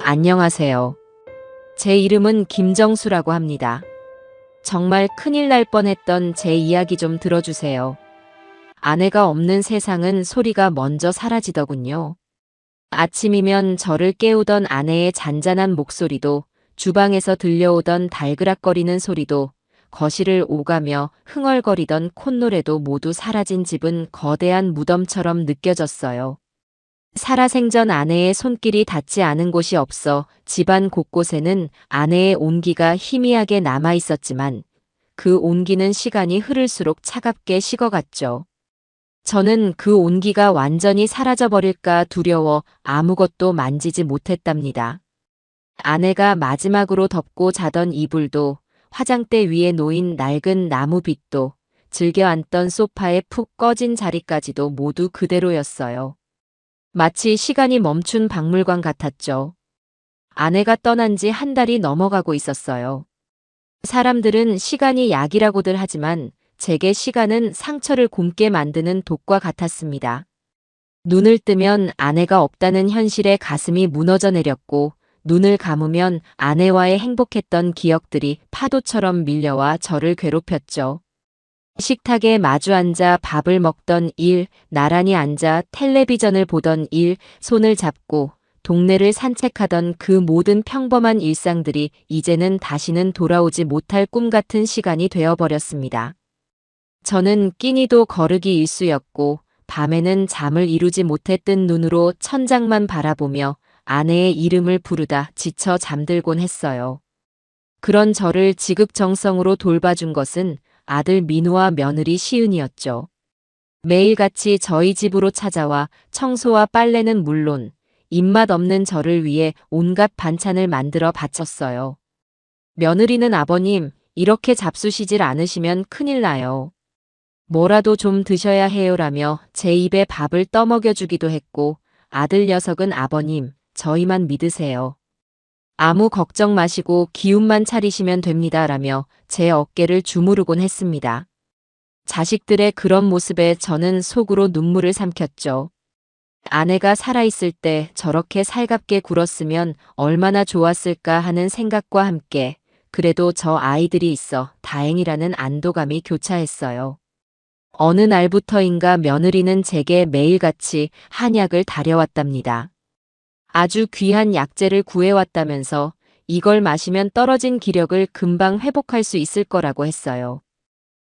안녕하세요. 제 이름은 김정수라고 합니다. 정말 큰일 날 뻔했던 제 이야기 좀 들어주세요. 아내가 없는 세상은 소리가 먼저 사라지더군요. 아침이면 저를 깨우던 아내의 잔잔한 목소리도, 주방에서 들려오던 달그락거리는 소리도, 거실을 오가며 흥얼거리던 콧노래도 모두 사라진 집은 거대한 무덤처럼 느껴졌어요. 살아생전 아내의 손길이 닿지 않은 곳이 없어 집안 곳곳에는 아내의 온기가 희미하게 남아 있었지만 그 온기는 시간이 흐를수록 차갑게 식어갔죠. 저는 그 온기가 완전히 사라져버릴까 두려워 아무것도 만지지 못했답니다. 아내가 마지막으로 덮고 자던 이불도, 화장대 위에 놓인 낡은 나무 빗도, 즐겨 앉던 소파의 푹 꺼진 자리까지도 모두 그대로였어요. 마치 시간이 멈춘 박물관 같았죠. 아내가 떠난 지 한 달이 넘어가고 있었어요. 사람들은 시간이 약이라고들 하지만 제게 시간은 상처를 곪게 만드는 독과 같았습니다. 눈을 뜨면 아내가 없다는 현실에 가슴이 무너져 내렸고, 눈을 감으면 아내와의 행복했던 기억들이 파도처럼 밀려와 저를 괴롭혔죠. 식탁에 마주 앉아 밥을 먹던 일, 나란히 앉아 텔레비전을 보던 일, 손을 잡고 동네를 산책하던 그 모든 평범한 일상들이 이제는 다시는 돌아오지 못할 꿈 같은 시간이 되어버렸습니다. 저는 끼니도 거르기 일쑤였고, 밤에는 잠을 이루지 못해 뜬 눈으로 천장만 바라보며 아내의 이름을 부르다 지쳐 잠들곤 했어요. 그런 저를 지극정성으로 돌봐준 것은 아들 민우와 며느리 시은이었죠. 매일같이 저희 집으로 찾아와 청소와 빨래는 물론 입맛 없는 저를 위해 온갖 반찬을 만들어 바쳤어요. 며느리는 아버님, 이렇게 잡수시질 않으시면 큰일 나요. 뭐라도 좀 드셔야 해요라며 제 입에 밥을 떠먹여주기도 했고, 아들 녀석은 아버님, 저희만 믿으세요. 아무 걱정 마시고 기운만 차리시면 됩니다라며 제 어깨를 주무르곤 했습니다. 자식들의 그런 모습에 저는 속으로 눈물을 삼켰죠. 아내가 살아있을 때 저렇게 살갑게 굴었으면 얼마나 좋았을까 하는 생각과 함께 그래도 저 아이들이 있어 다행이라는 안도감이 교차했어요. 어느 날부터인가 며느리는 제게 매일같이 한약을 다려왔답니다. 아주 귀한 약재를 구해왔다면서 이걸 마시면 떨어진 기력을 금방 회복할 수 있을 거라고 했어요.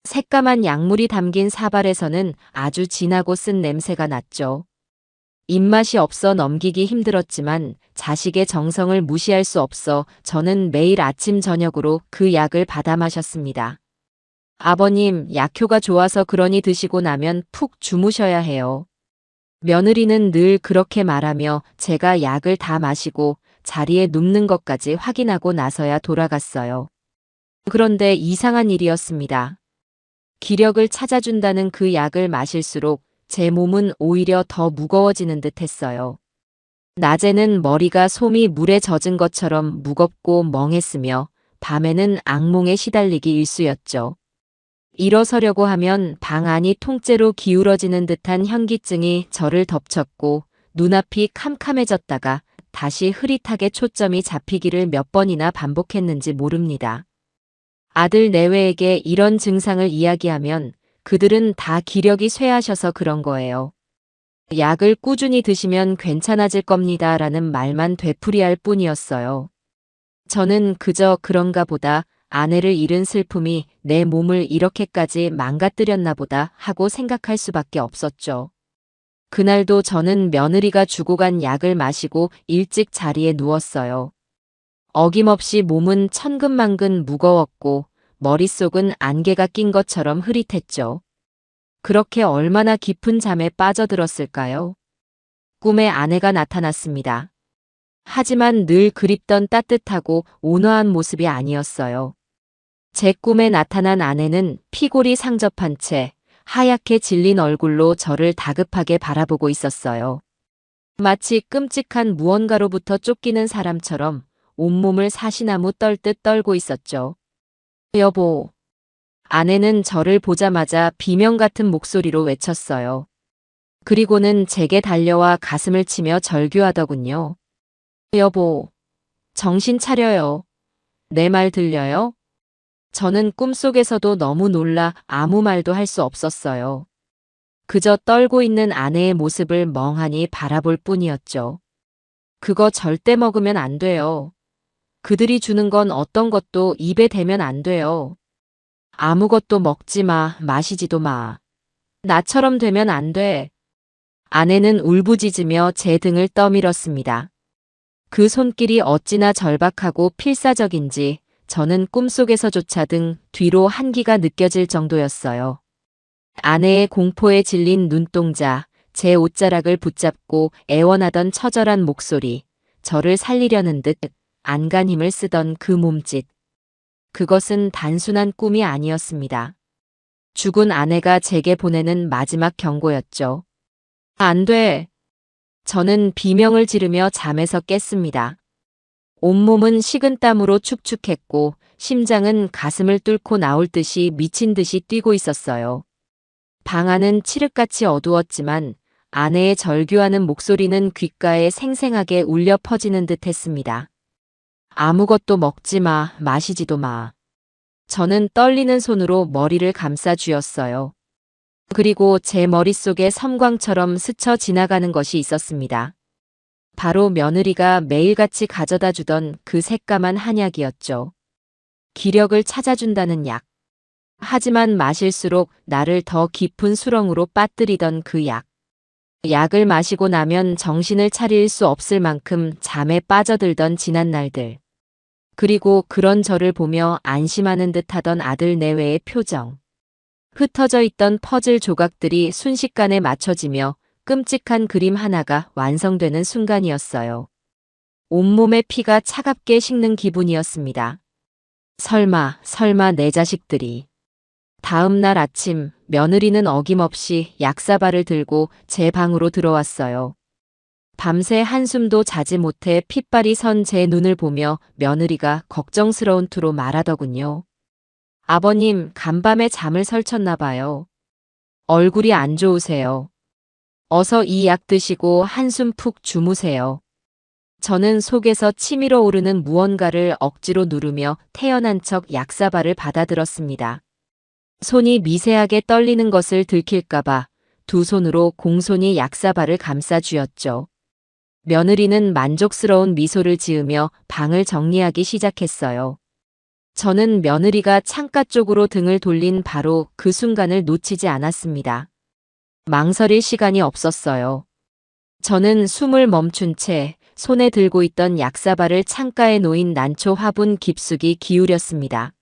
새까만 약물이 담긴 사발에서는 아주 진하고 쓴 냄새가 났죠. 입맛이 없어 넘기기 힘들었지만 자식의 정성을 무시할 수 없어 저는 매일 아침 저녁으로 그 약을 받아 마셨습니다. 아버님, 약효가 좋아서 그러니 드시고 나면 푹 주무셔야 해요. 며느리는 늘 그렇게 말하며 제가 약을 다 마시고 자리에 눕는 것까지 확인하고 나서야 돌아갔어요. 그런데 이상한 일이었습니다. 기력을 찾아준다는 그 약을 마실수록 제 몸은 오히려 더 무거워지는 듯 했어요. 낮에는 머리가 솜이 물에 젖은 것처럼 무겁고 멍했으며 밤에는 악몽에 시달리기 일쑤였죠. 일어서려고 하면 방 안이 통째로 기울어지는 듯한 현기증이 저를 덮쳤고 눈앞이 캄캄해졌다가 다시 흐릿하게 초점이 잡히기를 몇 번이나 반복했는지 모릅니다. 아들 내외에게 이런 증상을 이야기하면 그들은 다 기력이 쇠하셔서 그런 거예요. 약을 꾸준히 드시면 괜찮아질 겁니다 라는 말만 되풀이할 뿐이었어요. 저는 그저 그런가 보다, 아내를 잃은 슬픔이 내 몸을 이렇게까지 망가뜨렸나 보다 하고 생각할 수밖에 없었죠. 그날도 저는 며느리가 주고 간 약을 마시고 일찍 자리에 누웠어요. 어김없이 몸은 천근만근 무거웠고 머릿속은 안개가 낀 것처럼 흐릿했죠. 그렇게 얼마나 깊은 잠에 빠져들었을까요? 꿈에 아내가 나타났습니다. 하지만 늘 그립던 따뜻하고 온화한 모습이 아니었어요. 제 꿈에 나타난 아내는 피골이 상접한 채 하얗게 질린 얼굴로 저를 다급하게 바라보고 있었어요. 마치 끔찍한 무언가로부터 쫓기는 사람처럼 온몸을 사시나무 떨듯 떨고 있었죠. 여보. 아내는 저를 보자마자 비명 같은 목소리로 외쳤어요. 그리고는 제게 달려와 가슴을 치며 절규하더군요. 여보. 정신 차려요. 내 말 들려요? 저는 꿈속에서도 너무 놀라 아무 말도 할 수 없었어요. 그저 떨고 있는 아내의 모습을 멍하니 바라볼 뿐이었죠. 그거 절대 먹으면 안 돼요. 그들이 주는 건 어떤 것도 입에 대면 안 돼요. 아무것도 먹지 마, 마시지도 마. 나처럼 되면 안 돼. 아내는 울부짖으며 제 등을 떠밀었습니다. 그 손길이 어찌나 절박하고 필사적인지 저는 꿈속에서조차 등 뒤로 한기가 느껴질 정도였어요. 아내의 공포에 질린 눈동자, 제 옷자락을 붙잡고 애원하던 처절한 목소리, 저를 살리려는 듯 안간 힘을 쓰던 그 몸짓. 그것은 단순한 꿈이 아니었습니다. 죽은 아내가 제게 보내는 마지막 경고였죠. 안 돼. 저는 비명을 지르며 잠에서 깼습니다. 온몸은 식은땀으로 축축했고 심장은 가슴을 뚫고 나올 듯이 미친 듯이 뛰고 있었어요. 방 안은 칠흑같이 어두웠지만 아내의 절규하는 목소리는 귓가에 생생하게 울려 퍼지는 듯 했습니다. 아무것도 먹지 마, 마시지도 마. 저는 떨리는 손으로 머리를 감싸 쥐었어요. 그리고 제 머릿속에 섬광처럼 스쳐 지나가는 것이 있었습니다. 바로 며느리가 매일같이 가져다 주던 그 새까만 한약이었죠. 기력을 찾아준다는 약. 하지만 마실수록 나를 더 깊은 수렁으로 빠뜨리던 그 약. 약을 마시고 나면 정신을 차릴 수 없을 만큼 잠에 빠져들던 지난 날들. 그리고 그런 저를 보며 안심하는 듯하던 아들 내외의 표정. 흩어져 있던 퍼즐 조각들이 순식간에 맞춰지며 끔찍한 그림 하나가 완성되는 순간이었어요. 온몸의 피가 차갑게 식는 기분이었습니다. 설마 내 자식들이. 다음 날 아침 며느리는 어김없이 약사발을 들고 제 방으로 들어왔어요. 밤새 한숨도 자지 못해 핏발이 선 제 눈을 보며 며느리가 걱정스러운 투로 말하더군요. 아버님, 간밤에 잠을 설쳤나 봐요. 얼굴이 안 좋으세요. 어서 이 약 드시고 한숨 푹 주무세요. 저는 속에서 치밀어 오르는 무언가를 억지로 누르며 태연한 척 약사발을 받아들었습니다. 손이 미세하게 떨리는 것을 들킬까봐 두 손으로 공손히 약사발을 감싸 쥐었죠. 며느리는 만족스러운 미소를 지으며 방을 정리하기 시작했어요. 저는 며느리가 창가 쪽으로 등을 돌린 바로 그 순간을 놓치지 않았습니다. 망설일 시간이 없었어요. 저는 숨을 멈춘 채 손에 들고 있던 약사발을 창가에 놓인 난초 화분 깊숙이 기울였습니다.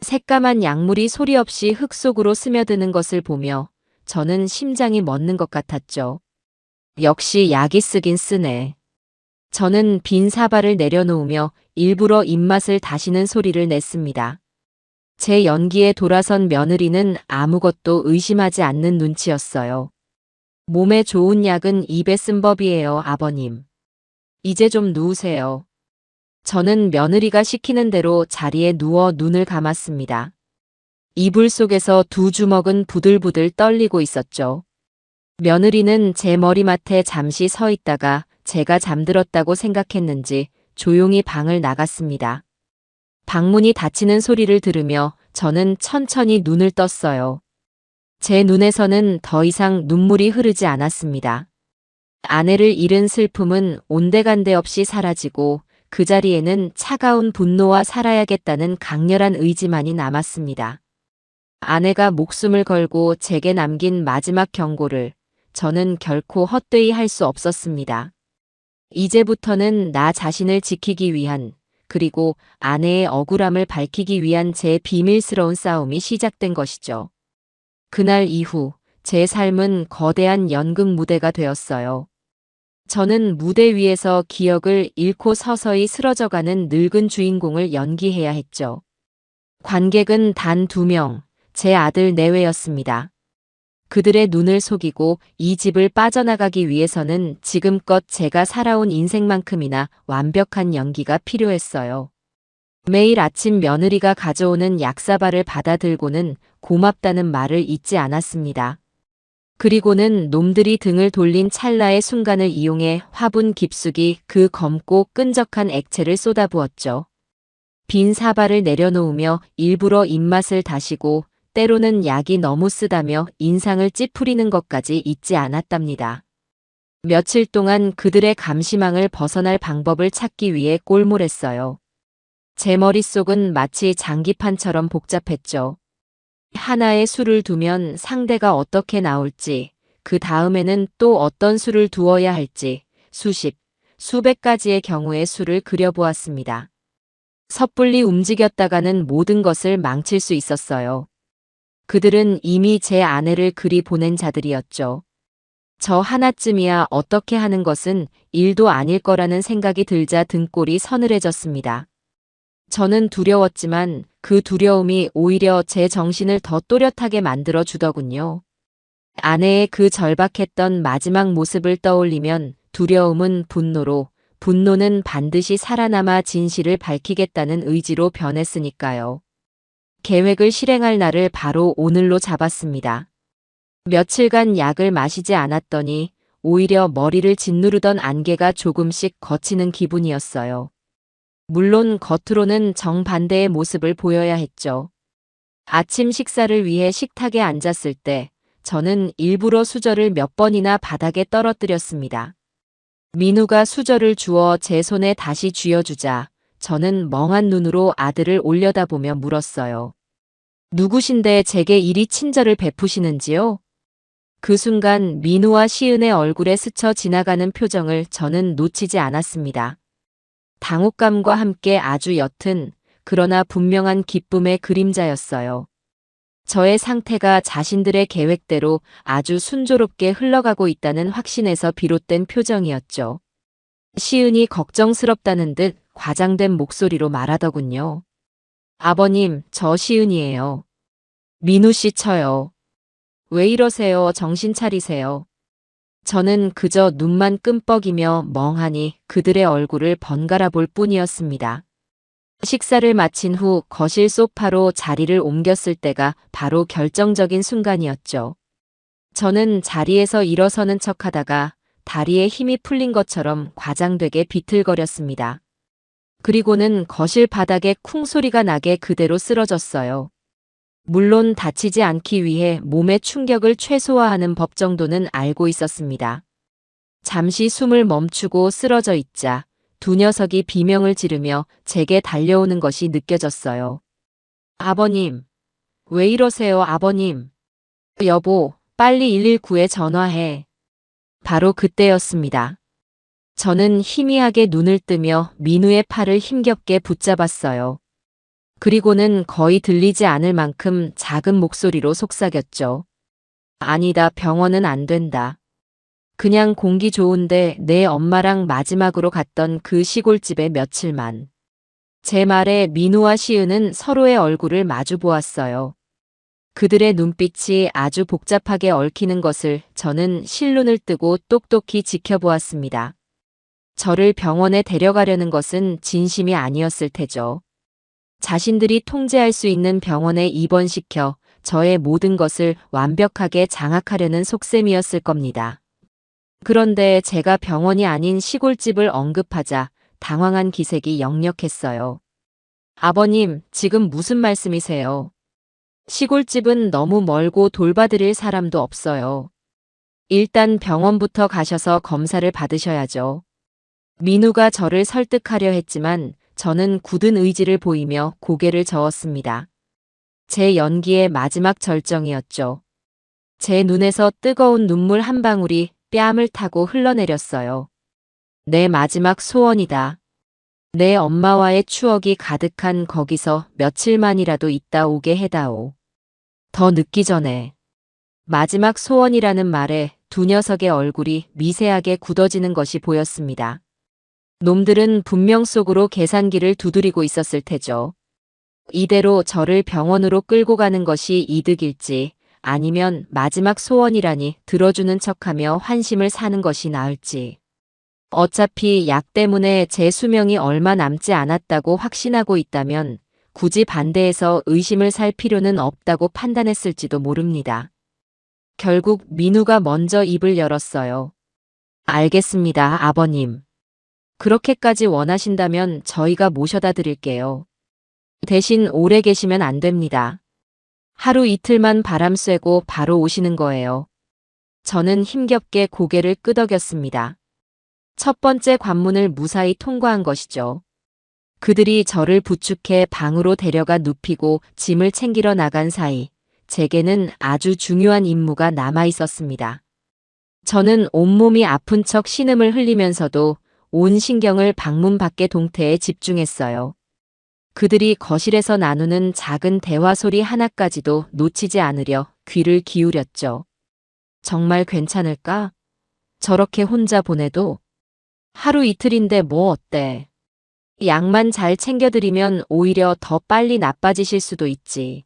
새까만 약물이 소리 없이 흙 속으로 스며드는 것을 보며 저는 심장이 멎는 것 같았죠. 역시 약이 쓰긴 쓰네. 저는 빈 사발을 내려놓으며 일부러 입맛을 다시는 소리를 냈습니다. 제 연기에 돌아선 며느리는 아무것도 의심하지 않는 눈치였어요. 몸에 좋은 약은 입에 쓴 법이에요, 아버님. 이제 좀 누우세요. 저는 며느리가 시키는 대로 자리에 누워 눈을 감았습니다. 이불 속에서 두 주먹은 부들부들 떨리고 있었죠. 며느리는 제 머리맡에 잠시 서 있다가 제가 잠들었다고 생각했는지 조용히 방을 나갔습니다. 방문이 닫히는 소리를 들으며 저는 천천히 눈을 떴어요. 제 눈에서는 더 이상 눈물이 흐르지 않았습니다. 아내를 잃은 슬픔은 온데간데 없이 사라지고 그 자리에는 차가운 분노와 살아야겠다는 강렬한 의지만이 남았습니다. 아내가 목숨을 걸고 제게 남긴 마지막 경고를 저는 결코 헛되이 할 수 없었습니다. 이제부터는 나 자신을 지키기 위한, 그리고 아내의 억울함을 밝히기 위한 제 비밀스러운 싸움이 시작된 것이죠. 그날 이후 제 삶은 거대한 연극 무대가 되었어요. 저는 무대 위에서 기억을 잃고 서서히 쓰러져가는 늙은 주인공을 연기해야 했죠. 관객은 단 2명, 제 아들 내외였습니다. 그들의 눈을 속이고 이 집을 빠져나가기 위해서는 지금껏 제가 살아온 인생만큼이나 완벽한 연기가 필요했어요. 매일 아침 며느리가 가져오는 약사발을 받아들고는 고맙다는 말을 잊지 않았습니다. 그리고는 놈들이 등을 돌린 찰나의 순간을 이용해 화분 깊숙이 그 검고 끈적한 액체를 쏟아부었죠. 빈 사발을 내려놓으며 일부러 입맛을 다시고 때로는 약이 너무 쓰다며 인상을 찌푸리는 것까지 잊지 않았답니다. 며칠 동안 그들의 감시망을 벗어날 방법을 찾기 위해 꼴몰했어요. 제 머릿속은 마치 장기판처럼 복잡했죠. 하나의 수를 두면 상대가 어떻게 나올지, 그 다음에는 또 어떤 수를 두어야 할지, 수십, 수백 가지의 경우의 수를 그려보았습니다. 섣불리 움직였다가는 모든 것을 망칠 수 있었어요. 그들은 이미 제 아내를 그리 보낸 자들이었죠. 저 하나쯤이야 어떻게 하는 것은 일도 아닐 거라는 생각이 들자 등골이 서늘해졌습니다. 저는 두려웠지만 그 두려움이 오히려 제 정신을 더 또렷하게 만들어 주더군요. 아내의 그 절박했던 마지막 모습을 떠올리면 두려움은 분노로, 분노는 반드시 살아남아 진실을 밝히겠다는 의지로 변했으니까요. 계획을 실행할 날을 바로 오늘로 잡았습니다. 며칠간 약을 마시지 않았더니 오히려 머리를 짓누르던 안개가 조금씩 걷히는 기분이었어요. 물론 겉으로는 정반대의 모습을 보여야 했죠. 아침 식사를 위해 식탁에 앉았을 때 저는 일부러 수저를 몇 번이나 바닥에 떨어뜨렸습니다. 민우가 수저를 주어 제 손에 다시 쥐어주자 저는 멍한 눈으로 아들을 올려다보며 물었어요. 누구신데 제게 이리 친절을 베푸시는지요? 그 순간 민우와 시은의 얼굴에 스쳐 지나가는 표정을 저는 놓치지 않았습니다. 당혹감과 함께 아주 옅은 그러나 분명한 기쁨의 그림자였어요. 저의 상태가 자신들의 계획대로 아주 순조롭게 흘러가고 있다는 확신에서 비롯된 표정이었죠. 시은이 걱정스럽다는 듯 과장된 목소리로 말하더군요. 아버님, 저 시은이에요. 민우 씨 쳐요. 왜 이러세요? 정신 차리세요. 저는 그저 눈만 끔뻑이며 멍하니 그들의 얼굴을 번갈아 볼 뿐이었습니다. 식사를 마친 후 거실 소파로 자리를 옮겼을 때가 바로 결정적인 순간이었죠. 저는 자리에서 일어서는 척하다가 다리에 힘이 풀린 것처럼 과장되게 비틀거렸습니다. 그리고는 거실 바닥에 쿵 소리가 나게 그대로 쓰러졌어요. 물론 다치지 않기 위해 몸의 충격을 최소화하는 법 정도는 알고 있었습니다. 잠시 숨을 멈추고 쓰러져 있자 두 녀석이 비명을 지르며 제게 달려오는 것이 느껴졌어요. 아버님, 왜 이러세요, 아버님? 여보, 빨리 119에 전화해. 바로 그때였습니다. 저는 희미하게 눈을 뜨며 민우의 팔을 힘겹게 붙잡았어요. 그리고는 거의 들리지 않을 만큼 작은 목소리로 속삭였죠. 아니다, 병원은 안 된다. 그냥 공기 좋은데 내 엄마랑 마지막으로 갔던 그 시골집에 며칠만. 제 말에 민우와 시은은 서로의 얼굴을 마주 보았어요. 그들의 눈빛이 아주 복잡하게 얽히는 것을 저는 실눈을 뜨고 똑똑히 지켜보았습니다. 저를 병원에 데려가려는 것은 진심이 아니었을 테죠. 자신들이 통제할 수 있는 병원에 입원시켜 저의 모든 것을 완벽하게 장악하려는 속셈이었을 겁니다. 그런데 제가 병원이 아닌 시골집을 언급하자 당황한 기색이 역력했어요. 아버님, 지금 무슨 말씀이세요? 시골집은 너무 멀고 돌봐드릴 사람도 없어요. 일단 병원부터 가셔서 검사를 받으셔야죠. 민우가 저를 설득하려 했지만 저는 굳은 의지를 보이며 고개를 저었습니다. 제 연기의 마지막 절정이었죠. 제 눈에서 뜨거운 눈물 한 방울이 뺨을 타고 흘러내렸어요. 내 마지막 소원이다. 내 엄마와의 추억이 가득한 거기서 며칠만이라도 있다 오게 해다오. 더 늦기 전에. 마지막 소원이라는 말에 두 녀석의 얼굴이 미세하게 굳어지는 것이 보였습니다. 놈들은 분명 속으로 계산기를 두드리고 있었을 테죠. 이대로 저를 병원으로 끌고 가는 것이 이득일지 아니면 마지막 소원이라니 들어주는 척하며 환심을 사는 것이 나을지. 어차피 약 때문에 제 수명이 얼마 남지 않았다고 확신하고 있다면 굳이 반대해서 의심을 살 필요는 없다고 판단했을지도 모릅니다. 결국 민우가 먼저 입을 열었어요. 알겠습니다, 아버님. 그렇게까지 원하신다면 저희가 모셔다 드릴게요. 대신 오래 계시면 안 됩니다. 하루 이틀만 바람 쐬고 바로 오시는 거예요. 저는 힘겹게 고개를 끄덕였습니다. 첫 번째 관문을 무사히 통과한 것이죠. 그들이 저를 부축해 방으로 데려가 눕히고 짐을 챙기러 나간 사이 제게는 아주 중요한 임무가 남아 있었습니다. 저는 온몸이 아픈 척 신음을 흘리면서도 온 신경을 방문 밖의 동태에 집중했어요. 그들이 거실에서 나누는 작은 대화 소리 하나까지도 놓치지 않으려 귀를 기울였죠. 정말 괜찮을까? 저렇게 혼자 보내도? 하루 이틀인데 뭐 어때? 약만 잘 챙겨드리면 오히려 더 빨리 나빠지실 수도 있지.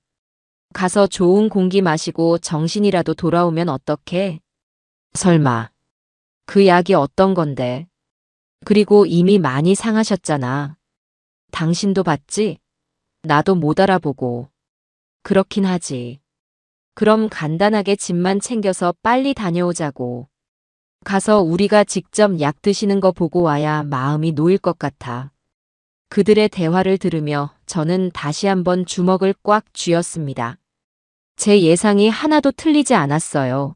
가서 좋은 공기 마시고 정신이라도 돌아오면 어떡해? 설마. 그 약이 어떤 건데? 그리고 이미 많이 상하셨잖아. 당신도 봤지? 나도 못 알아보고. 그렇긴 하지. 그럼 간단하게 짐만 챙겨서 빨리 다녀오자고. 가서 우리가 직접 약 드시는 거 보고 와야 마음이 놓일 것 같아. 그들의 대화를 들으며 저는 다시 한번 주먹을 꽉 쥐었습니다. 제 예상이 하나도 틀리지 않았어요.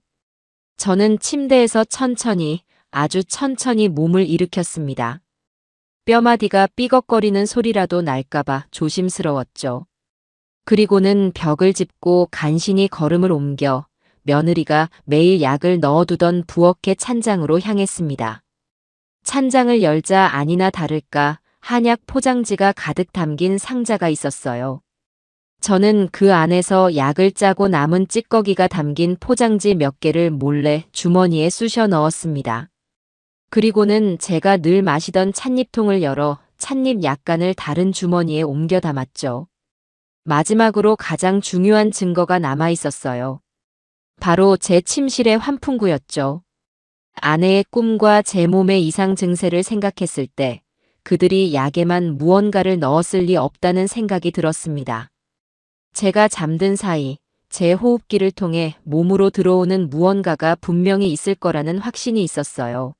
저는 침대에서 천천히, 아주 천천히 몸을 일으켰습니다. 뼈마디가 삐걱거리는 소리라도 날까봐 조심스러웠죠. 그리고는 벽을 짚고 간신히 걸음을 옮겨 며느리가 매일 약을 넣어두던 부엌의 찬장으로 향했습니다. 찬장을 열자 아니나 다를까 한약 포장지가 가득 담긴 상자가 있었어요. 저는 그 안에서 약을 짜고 남은 찌꺼기가 담긴 포장지 몇 개를 몰래 주머니에 쑤셔 넣었습니다. 그리고는 제가 늘 마시던 찻잎통을 열어 찻잎 약간을 다른 주머니에 옮겨 담았죠. 마지막으로 가장 중요한 증거가 남아 있었어요. 바로 제 침실의 환풍구였죠. 아내의 꿈과 제 몸의 이상 증세를 생각했을 때 그들이 약에만 무언가를 넣었을 리 없다는 생각이 들었습니다. 제가 잠든 사이 제 호흡기를 통해 몸으로 들어오는 무언가가 분명히 있을 거라는 확신이 있었어요.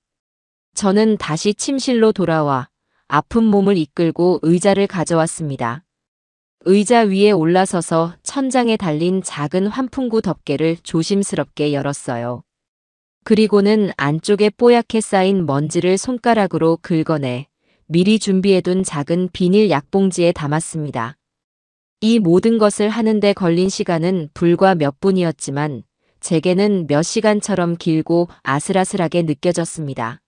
저는 다시 침실로 돌아와 아픈 몸을 이끌고 의자를 가져왔습니다. 의자 위에 올라서서 천장에 달린 작은 환풍구 덮개를 조심스럽게 열었어요. 그리고는 안쪽에 뽀얗게 쌓인 먼지를 손가락으로 긁어내 미리 준비해둔 작은 비닐 약봉지에 담았습니다. 이 모든 것을 하는데 걸린 시간은 불과 몇 분이었지만 제게는 몇 시간처럼 길고 아슬아슬하게 느껴졌습니다.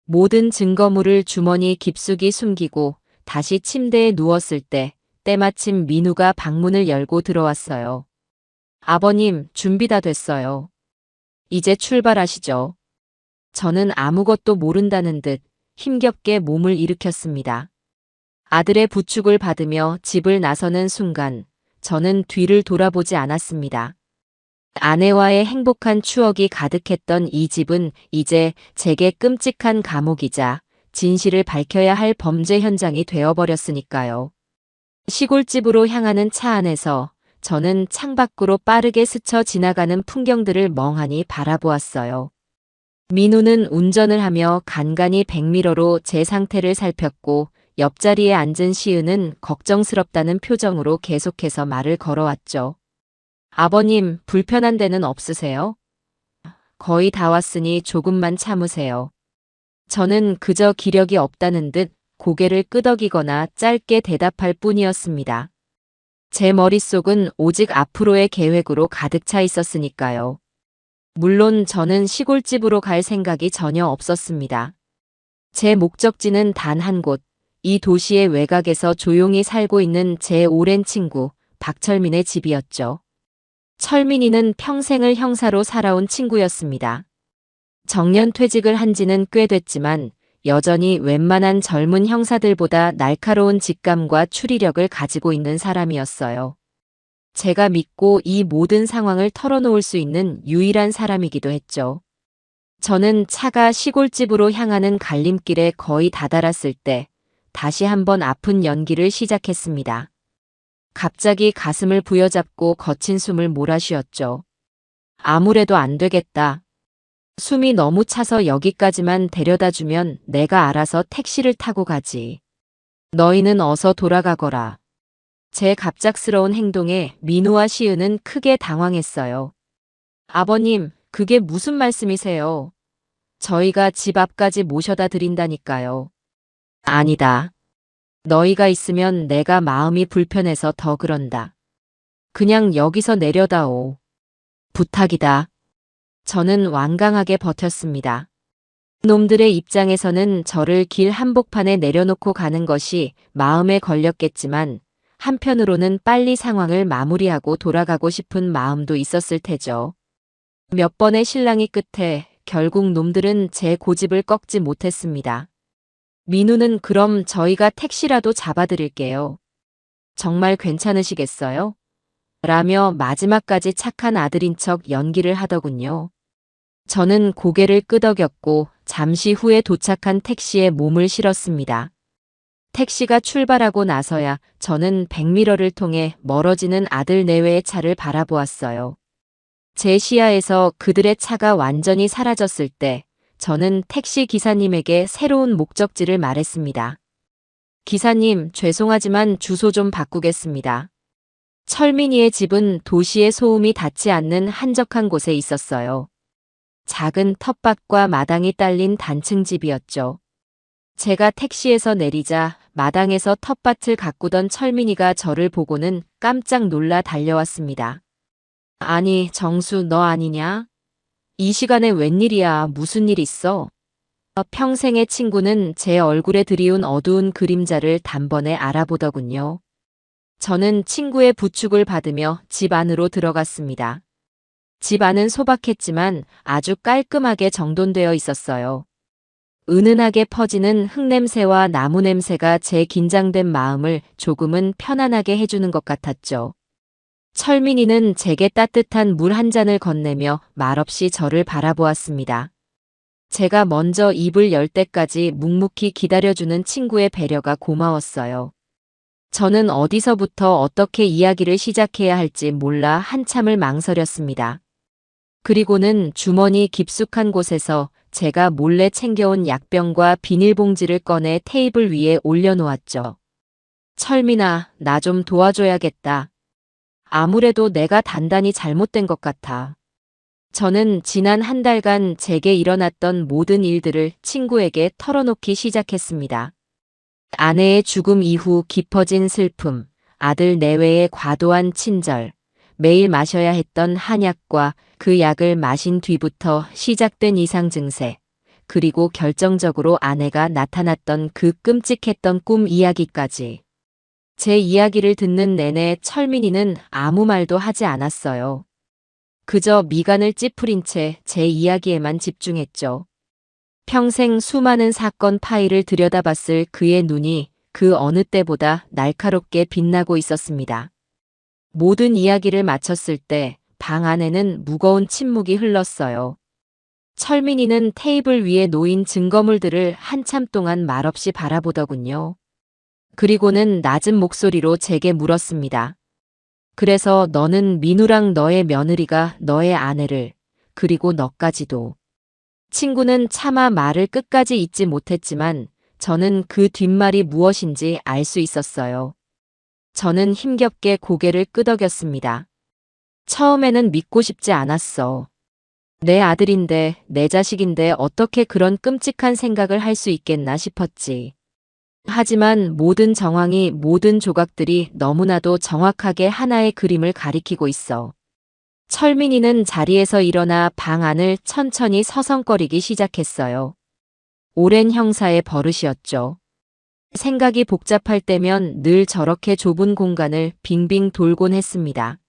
모든 증거물을 주머니 깊숙이 숨기고 다시 침대에 누웠을 때 때마침 민우가 방문을 열고 들어왔어요. 아버님, 준비 다 됐어요. 이제 출발하시죠. 저는 아무것도 모른다는 듯 힘겹게 몸을 일으켰습니다. 아들의 부축을 받으며 집을 나서는 순간 저는 뒤를 돌아보지 않았습니다. 아내와의 행복한 추억이 가득했던 이 집은 이제 제게 끔찍한 감옥이자 진실을 밝혀야 할 범죄 현장이 되어버렸으니까요. 시골집으로 향하는 차 안에서 저는 창밖으로 빠르게 스쳐 지나가는 풍경들을 멍하니 바라보았어요. 민우는 운전을 하며 간간히 백미러로 제 상태를 살폈고 옆자리에 앉은 시은은 걱정스럽다는 표정으로 계속해서 말을 걸어왔죠. 아버님, 불편한 데는 없으세요? 거의 다 왔으니 조금만 참으세요. 저는 그저 기력이 없다는 듯 고개를 끄덕이거나 짧게 대답할 뿐이었습니다. 제 머릿속은 오직 앞으로의 계획으로 가득 차 있었으니까요. 물론 저는 시골집으로 갈 생각이 전혀 없었습니다. 제 목적지는 단 한 곳, 이 도시의 외곽에서 조용히 살고 있는 제 오랜 친구 박철민의 집이었죠. 철민이는 평생을 형사로 살아온 친구였습니다. 정년 퇴직을 한 지는 꽤 됐지만 여전히 웬만한 젊은 형사들보다 날카로운 직감과 추리력을 가지고 있는 사람이었어요. 제가 믿고 이 모든 상황을 털어놓을 수 있는 유일한 사람이기도 했죠. 저는 차가 시골집으로 향하는 갈림길에 거의 다다랐을 때 다시 한번 아픈 연기를 시작했습니다. 갑자기 가슴을 부여잡고 거친 숨을 몰아쉬었죠. 아무래도 안 되겠다. 숨이 너무 차서 여기까지만 데려다 주면 내가 알아서 택시를 타고 가지. 너희는 어서 돌아가거라. 제 갑작스러운 행동에 민우와 시은은 크게 당황했어요. 아버님, 그게 무슨 말씀이세요? 저희가 집 앞까지 모셔다 드린다니까요. 아니다. 너희가 있으면 내가 마음이 불편해서 더 그런다. 그냥 여기서 내려다오. 부탁이다. 저는 완강하게 버텼습니다. 놈들의 입장에서는 저를 길 한복판에 내려놓고 가는 것이 마음에 걸렸겠지만 한편으로는 빨리 상황을 마무리하고 돌아가고 싶은 마음도 있었을 테죠. 몇 번의 실랑이 끝에 결국 놈들은 제 고집을 꺾지 못했습니다. 민우는 그럼 저희가 택시라도 잡아드릴게요. 정말 괜찮으시겠어요? 라며 마지막까지 착한 아들인 척 연기를 하더군요. 저는 고개를 끄덕였고 잠시 후에 도착한 택시에 몸을 실었습니다. 택시가 출발하고 나서야 저는 백미러를 통해 멀어지는 아들 내외의 차를 바라보았어요. 제 시야에서 그들의 차가 완전히 사라졌을 때 저는 택시 기사님에게 새로운 목적지를 말했습니다. 기사님, 죄송하지만 주소 좀 바꾸겠습니다. 철민이의 집은 도시의 소음이 닿지 않는 한적한 곳에 있었어요. 작은 텃밭과 마당이 딸린 단층 집이었죠. 제가 택시에서 내리자 마당에서 텃밭을 가꾸던 철민이가 저를 보고는 깜짝 놀라 달려왔습니다. 아니, 정수 너 아니냐? 이 시간에 웬일이야? 무슨 일 있어? 평생의 친구는 제 얼굴에 드리운 어두운 그림자를 단번에 알아보더군요. 저는 친구의 부축을 받으며 집 안으로 들어갔습니다. 집 안은 소박했지만 아주 깔끔하게 정돈되어 있었어요. 은은하게 퍼지는 흙냄새와 나무 냄새가 제 긴장된 마음을 조금은 편안하게 해주는 것 같았죠. 철민이는 제게 따뜻한 물 한 잔을 건네며 말없이 저를 바라보았습니다. 제가 먼저 입을 열 때까지 묵묵히 기다려주는 친구의 배려가 고마웠어요. 저는 어디서부터 어떻게 이야기를 시작해야 할지 몰라 한참을 망설였습니다. 그리고는 주머니 깊숙한 곳에서 제가 몰래 챙겨온 약병과 비닐봉지를 꺼내 테이블 위에 올려놓았죠. 철민아, 나 좀 도와줘야겠다. 아무래도 내가 단단히 잘못된 것 같아. 저는 지난 한 달간 제게 일어났던 모든 일들을 친구에게 털어놓기 시작했습니다. 아내의 죽음 이후 깊어진 슬픔, 아들 내외의 과도한 친절, 매일 마셔야 했던 한약과 그 약을 마신 뒤부터 시작된 이상 증세, 그리고 결정적으로 아내가 나타났던 그 끔찍했던 꿈 이야기까지. 제 이야기를 듣는 내내 철민이는 아무 말도 하지 않았어요. 그저 미간을 찌푸린 채 제 이야기에만 집중했죠. 평생 수많은 사건 파일을 들여다봤을 그의 눈이 그 어느 때보다 날카롭게 빛나고 있었습니다. 모든 이야기를 마쳤을 때 방 안에는 무거운 침묵이 흘렀어요. 철민이는 테이블 위에 놓인 증거물들을 한참 동안 말없이 바라보더군요. 그리고는 낮은 목소리로 제게 물었습니다. 그래서 너는 민우랑 너의 며느리가 너의 아내를, 그리고 너까지도. 친구는 차마 말을 끝까지 잇지 못했지만 저는 그 뒷말이 무엇인지 알 수 있었어요. 저는 힘겹게 고개를 끄덕였습니다. 처음에는 믿고 싶지 않았어. 내 아들인데, 내 자식인데 어떻게 그런 끔찍한 생각을 할 수 있겠나 싶었지. 하지만 모든 정황이, 모든 조각들이 너무나도 정확하게 하나의 그림을 가리키고 있어. 철민이는 자리에서 일어나 방 안을 천천히 서성거리기 시작했어요. 오랜 형사의 버릇이었죠. 생각이 복잡할 때면 늘 저렇게 좁은 공간을 빙빙 돌곤 했습니다.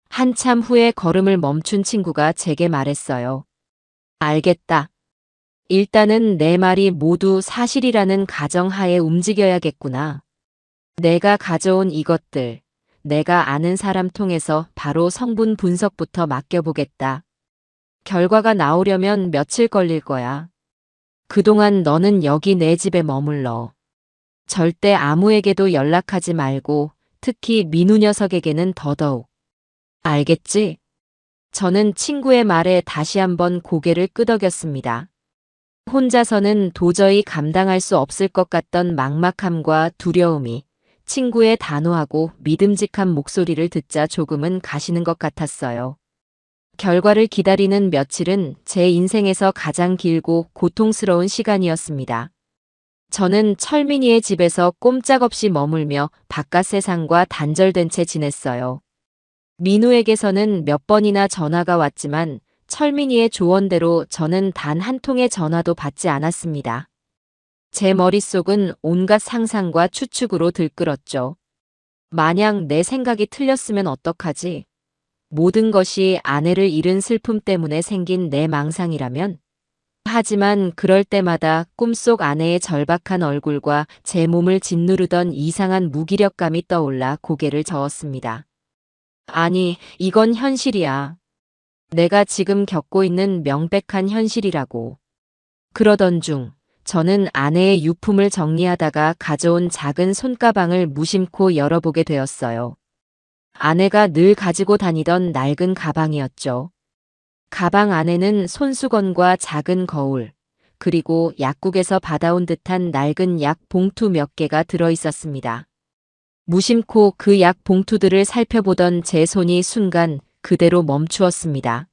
한참 후에 걸음을 멈춘 친구가 제게 말했어요. 알겠다. 일단은 내 말이 모두 사실이라는 가정하에 움직여야겠구나. 내가 가져온 이것들, 내가 아는 사람 통해서 바로 성분 분석부터 맡겨보겠다. 결과가 나오려면 며칠 걸릴 거야. 그동안 너는 여기 내 집에 머물러. 절대 아무에게도 연락하지 말고 특히 민우 녀석에게는 더더욱. 알겠지? 저는 친구의 말에 다시 한번 고개를 끄덕였습니다. 혼자서는 도저히 감당할 수 없을 것 같던 막막함과 두려움이 친구의 단호하고 믿음직한 목소리를 듣자 조금은 가시는 것 같았어요. 결과를 기다리는 며칠은 제 인생에서 가장 길고 고통스러운 시간이었습니다. 저는 철민이의 집에서 꼼짝없이 머물며 바깥 세상과 단절된 채 지냈어요. 민우에게서는 몇 번이나 전화가 왔지만 철민이의 조언대로 저는 단 한 통의 전화도 받지 않았습니다. 제 머릿속은 온갖 상상과 추측으로 들끓었죠. 만약 내 생각이 틀렸으면 어떡하지? 모든 것이 아내를 잃은 슬픔 때문에 생긴 내 망상이라면? 하지만 그럴 때마다 꿈속 아내의 절박한 얼굴과 제 몸을 짓누르던 이상한 무기력감이 떠올라 고개를 저었습니다. 아니, 이건 현실이야. 내가 지금 겪고 있는 명백한 현실이라고. 그러던 중 저는 아내의 유품을 정리하다가 가져온 작은 손가방을 무심코 열어보게 되었어요. 아내가 늘 가지고 다니던 낡은 가방이었죠. 가방 안에는 손수건과 작은 거울, 그리고 약국에서 받아온 듯한 낡은 약 봉투 몇 개가 들어 있었습니다. 무심코 그 약 봉투들을 살펴보던 제 손이 순간 그대로 멈추었습니다.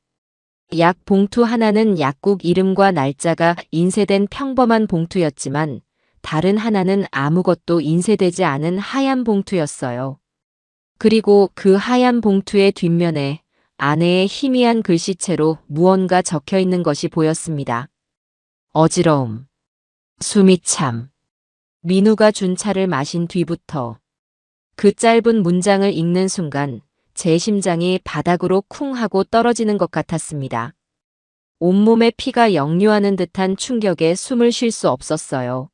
약 봉투 하나는 약국 이름과 날짜가 인쇄된 평범한 봉투였지만 다른 하나는 아무것도 인쇄되지 않은 하얀 봉투였어요. 그리고 그 하얀 봉투의 뒷면에 아내의 희미한 글씨체로 무언가 적혀 있는 것이 보였습니다. 어지러움. 숨이 참. 민우가 준 차를 마신 뒤부터 그 짧은 문장을 읽는 순간 제 심장이 바닥으로 쿵 하고 떨어지는 것 같았습니다. 온몸에 피가 역류하는 듯한 충격에 숨을 쉴 수 없었어요.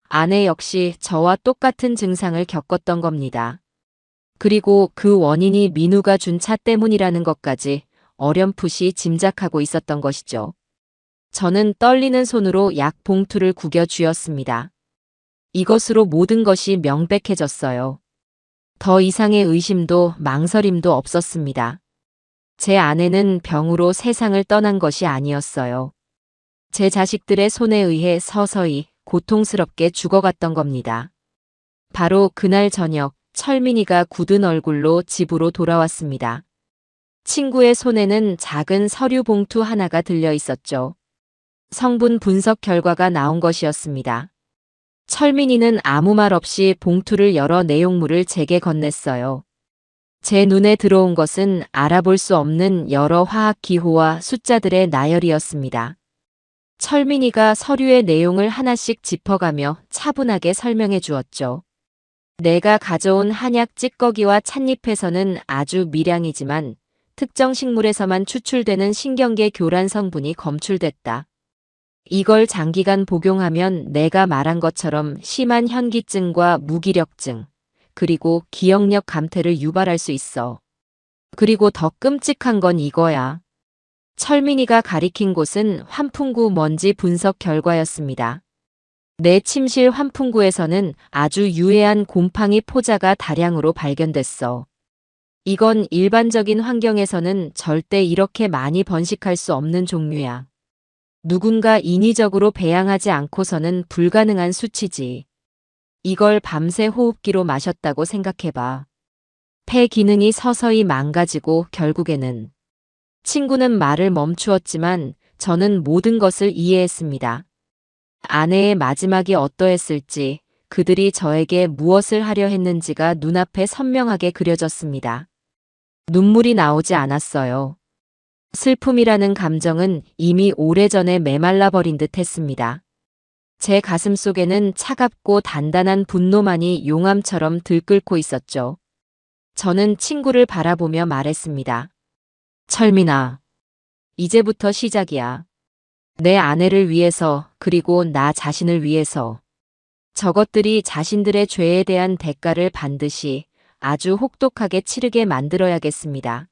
아내 역시 저와 똑같은 증상을 겪었던 겁니다. 그리고 그 원인이 민우가 준 차 때문이라는 것까지 어렴풋이 짐작하고 있었던 것이죠. 저는 떨리는 손으로 약 봉투를 구겨 쥐었습니다. 이것으로 모든 것이 명백해졌어요. 더 이상의 의심도 망설임도 없었습니다. 제 아내는 병으로 세상을 떠난 것이 아니었어요. 제 자식들의 손에 의해 서서히 고통스럽게 죽어갔던 겁니다. 바로 그날 저녁 철민이가 굳은 얼굴로 집으로 돌아왔습니다. 친구의 손에는 작은 서류 봉투 하나가 들려 있었죠. 성분 분석 결과가 나온 것이었습니다. 철민이는 아무 말 없이 봉투를 열어 내용물을 제게 건넸어요. 제 눈에 들어온 것은 알아볼 수 없는 여러 화학 기호와 숫자들의 나열이었습니다. 철민이가 서류의 내용을 하나씩 짚어가며 차분하게 설명해 주었죠. 내가 가져온 한약 찌꺼기와 찻잎에서는 아주 미량이지만 특정 식물에서만 추출되는 신경계 교란 성분이 검출됐다. 이걸 장기간 복용하면 내가 말한 것처럼 심한 현기증과 무기력증, 그리고 기억력 감퇴를 유발할 수 있어. 그리고 더 끔찍한 건 이거야. 철민이가 가리킨 곳은 환풍구 먼지 분석 결과였습니다. 내 침실 환풍구에서는 아주 유해한 곰팡이 포자가 다량으로 발견됐어. 이건 일반적인 환경에서는 절대 이렇게 많이 번식할 수 없는 종류야. 누군가 인위적으로 배양하지 않고서는 불가능한 수치지. 이걸 밤새 호흡기로 마셨다고 생각해봐. 폐 기능이 서서히 망가지고 결국에는. 친구는 말을 멈추었지만 저는 모든 것을 이해했습니다. 아내의 마지막이 어떠했을지, 그들이 저에게 무엇을 하려 했는지가 눈앞에 선명하게 그려졌습니다. 눈물이 나오지 않았어요. 슬픔이라는 감정은 이미 오래전에 메말라 버린 듯 했습니다. 제 가슴 속에는 차갑고 단단한 분노만이 용암처럼 들끓고 있었죠. 저는 친구를 바라보며 말했습니다. 철민아, 이제부터 시작이야. 내 아내를 위해서, 그리고 나 자신을 위해서. 저것들이 자신들의 죄에 대한 대가를 반드시 아주 혹독하게 치르게 만들어야겠습니다.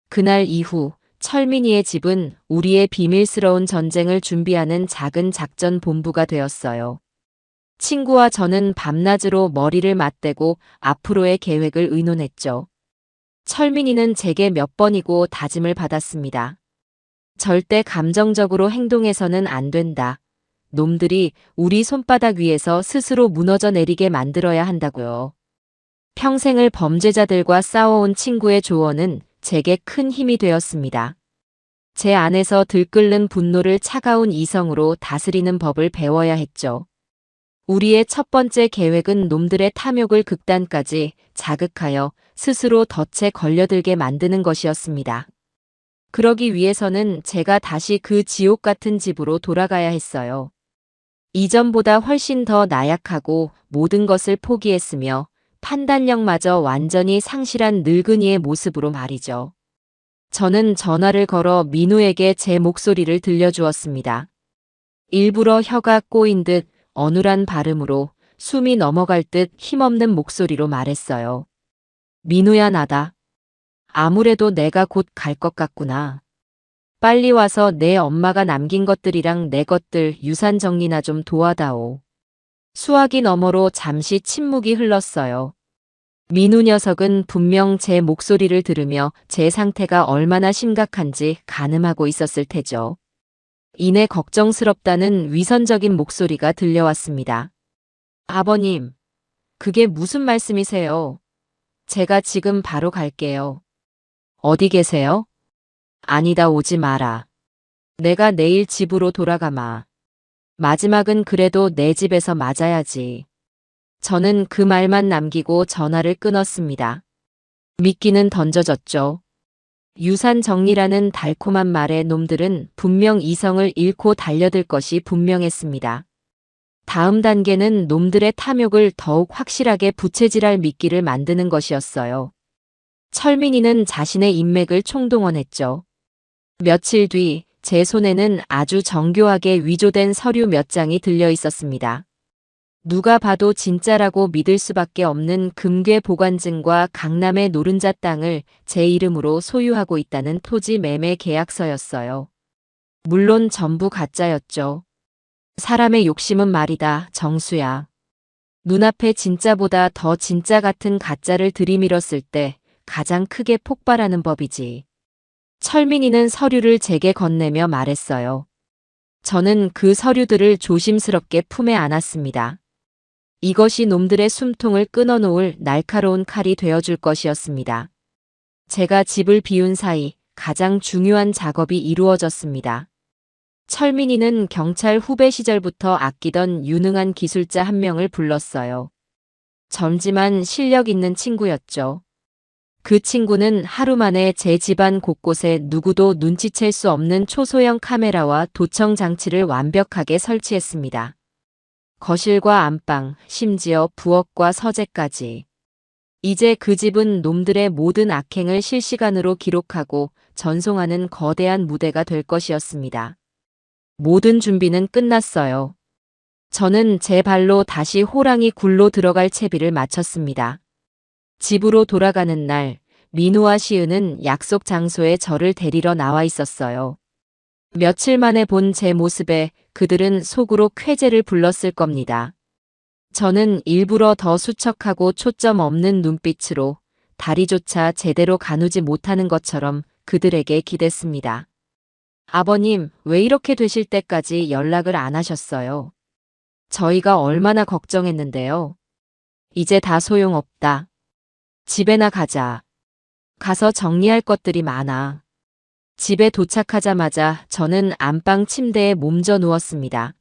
그날 이후 철민이의 집은 우리의 비밀스러운 전쟁을 준비하는 작은 작전 본부가 되었어요. 친구와 저는 밤낮으로 머리를 맞대고 앞으로의 계획을 의논했죠. 철민이는 제게 몇 번이고 다짐을 받았습니다. 절대 감정적으로 행동해서는 안 된다. 놈들이 우리 손바닥 위에서 스스로 무너져 내리게 만들어야 한다고요. 평생을 범죄자들과 싸워온 친구의 조언은 제게 큰 힘이 되었습니다. 제 안에서 들끓는 분노를 차가운 이성으로 다스리는 법을 배워야 했죠. 우리의 첫 번째 계획은 놈들의 탐욕을 극단까지 자극하여 스스로 덫에 걸려들게 만드는 것이었습니다. 그러기 위해서는 제가 다시 그 지옥 같은 집으로 돌아가야 했어요. 이전보다 훨씬 더 나약하고 모든 것을 포기했으며 판단력마저 완전히 상실한 늙은이의 모습으로 말이죠. 저는 전화를 걸어 민우에게 제 목소리를 들려주었습니다. 일부러 혀가 꼬인 듯 어눌한 발음으로 숨이 넘어갈 듯 힘없는 목소리로 말했어요. 민우야, 나다. 아무래도 내가 곧 갈 것 같구나. 빨리 와서 내 엄마가 남긴 것들이랑 내 것들 유산 정리나 좀 도와다오. 수화기 너머로 잠시 침묵이 흘렀어요. 민우 녀석은 분명 제 목소리를 들으며 제 상태가 얼마나 심각한지 가늠하고 있었을 테죠. 이내 걱정스럽다는 위선적인 목소리가 들려왔습니다. 아버님, 그게 무슨 말씀이세요? 제가 지금 바로 갈게요. 어디 계세요? 아니다, 오지 마라. 내가 내일 집으로 돌아가마. 마지막은 그래도 내 집에서 맞아야지. 저는 그 말만 남기고 전화를 끊었습니다. 미끼는 던져졌죠. 유산 정리라는 달콤한 말에 놈들은 분명 이성을 잃고 달려들 것이 분명했습니다. 다음 단계는 놈들의 탐욕을 더욱 확실하게 부채질할 미끼를 만드는 것이었어요. 철민이는 자신의 인맥을 총동원했죠. 며칠 뒤 제 손에는 아주 정교하게 위조된 서류 몇 장이 들려 있었습니다. 누가 봐도 진짜라고 믿을 수밖에 없는 금괴 보관증과 강남의 노른자 땅을 제 이름으로 소유하고 있다는 토지 매매 계약서였어요. 물론 전부 가짜였죠. 사람의 욕심은 말이다, 정수야. 눈앞에 진짜보다 더 진짜 같은 가짜를 들이밀었을 때 가장 크게 폭발하는 법이지. 철민이는 서류를 제게 건네며 말했어요. 저는 그 서류들을 조심스럽게 품에 안았습니다. 이것이 놈들의 숨통을 끊어놓을 날카로운 칼이 되어줄 것이었습니다. 제가 집을 비운 사이 가장 중요한 작업이 이루어졌습니다. 철민이는 경찰 후배 시절부터 아끼던 유능한 기술자 한 명을 불렀어요. 젊지만 실력 있는 친구였죠. 그 친구는 하루 만에 제 집안 곳곳에 누구도 눈치챌 수 없는 초소형 카메라와 도청 장치를 완벽하게 설치했습니다. 거실과 안방, 심지어 부엌과 서재까지. 이제 그 집은 놈들의 모든 악행을 실시간으로 기록하고 전송하는 거대한 무대가 될 것이었습니다. 모든 준비는 끝났어요. 저는 제 발로 다시 호랑이 굴로 들어갈 채비를 마쳤습니다. 집으로 돌아가는 날, 민우와 시은은 약속 장소에 저를 데리러 나와 있었어요. 며칠 만에 본 제 모습에 그들은 속으로 쾌재를 불렀을 겁니다. 저는 일부러 더 수척하고 초점 없는 눈빛으로 다리조차 제대로 가누지 못하는 것처럼 그들에게 기댔습니다. 아버님, 왜 이렇게 되실 때까지 연락을 안 하셨어요? 저희가 얼마나 걱정했는데요. 이제 다 소용없다. 집에나 가자. 가서 정리할 것들이 많아. 집에 도착하자마자 저는 안방 침대에 몸져 누웠습니다.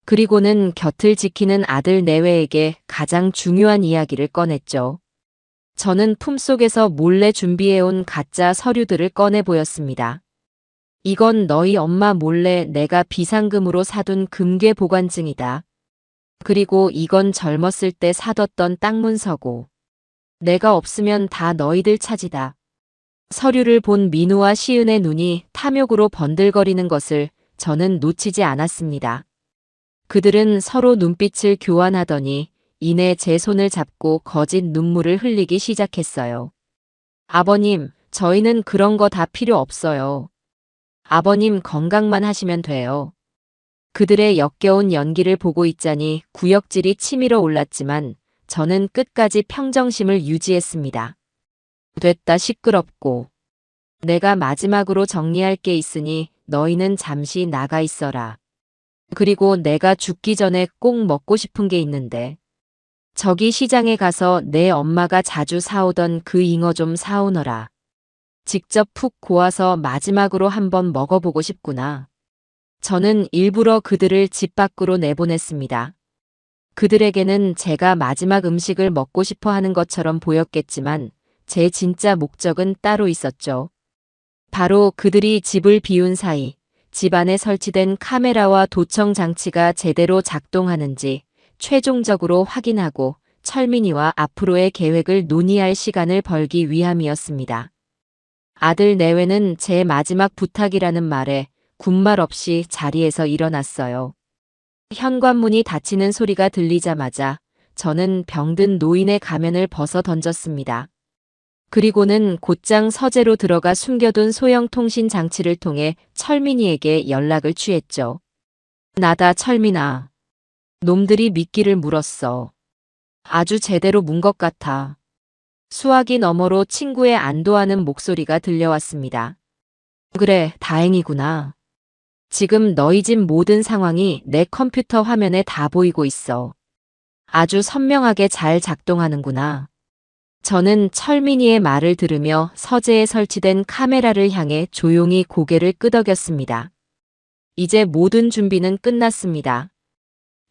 그리고는 곁을 지키는 아들 내외에게 가장 중요한 이야기를 꺼냈죠. 저는 품속에서 몰래 준비해온 가짜 서류들을 꺼내 보였습니다. 이건 너희 엄마 몰래 내가 비상금으로 사둔 금괴 보관증이다. 그리고 이건 젊었을 때 사뒀던 땅 문서고. 내가 없으면 다 너희들 차지다. 서류를 본 민우와 시은의 눈이 탐욕으로 번들거리는 것을 저는 놓치지 않았습니다. 그들은 서로 눈빛을 교환하더니 이내 제 손을 잡고 거짓 눈물을 흘리기 시작했어요. 아버님, 저희는 그런 거 다 필요 없어요. 아버님 건강만 하시면 돼요. 그들의 역겨운 연기를 보고 있자니 구역질이 치밀어 올랐지만 저는 끝까지 평정심을 유지했습니다. 됐다 시끄럽고. 내가 마지막으로 정리할 게 있으니 너희는 잠시 나가 있어라. 그리고 내가 죽기 전에 꼭 먹고 싶은 게 있는데. 저기 시장에 가서 내 엄마가 자주 사오던 그 잉어 좀 사오너라. 직접 푹 고아서 마지막으로 한번 먹어보고 싶구나. 저는 일부러 그들을 집 밖으로 내보냈습니다. 그들에게는 제가 마지막 음식을 먹고 싶어 하는 것처럼 보였겠지만 제 진짜 목적은 따로 있었죠. 바로 그들이 집을 비운 사이 집 안에 설치된 카메라와 도청 장치가 제대로 작동하는지 최종적으로 확인하고 철민이와 앞으로의 계획을 논의할 시간을 벌기 위함이었습니다. 아들 내외는 제 마지막 부탁이라는 말에 군말 없이 자리에서 일어났어요. 현관문이 닫히는 소리가 들리자마자 저는 병든 노인의 가면을 벗어 던졌습니다. 그리고는 곧장 서재로 들어가 숨겨둔 소형 통신 장치를 통해 철민이에게 연락을 취했죠. 나다 철민아. 놈들이 미끼를 물었어. 아주 제대로 문 것 같아. 수화기 너머로 친구의 안도하는 목소리가 들려왔습니다. 그래, 다행이구나. 지금 너희 집 모든 상황이 내 컴퓨터 화면에 다 보이고 있어. 아주 선명하게 잘 작동하는구나. 저는 철민이의 말을 들으며 서재에 설치된 카메라를 향해 조용히 고개를 끄덕였습니다. 이제 모든 준비는 끝났습니다.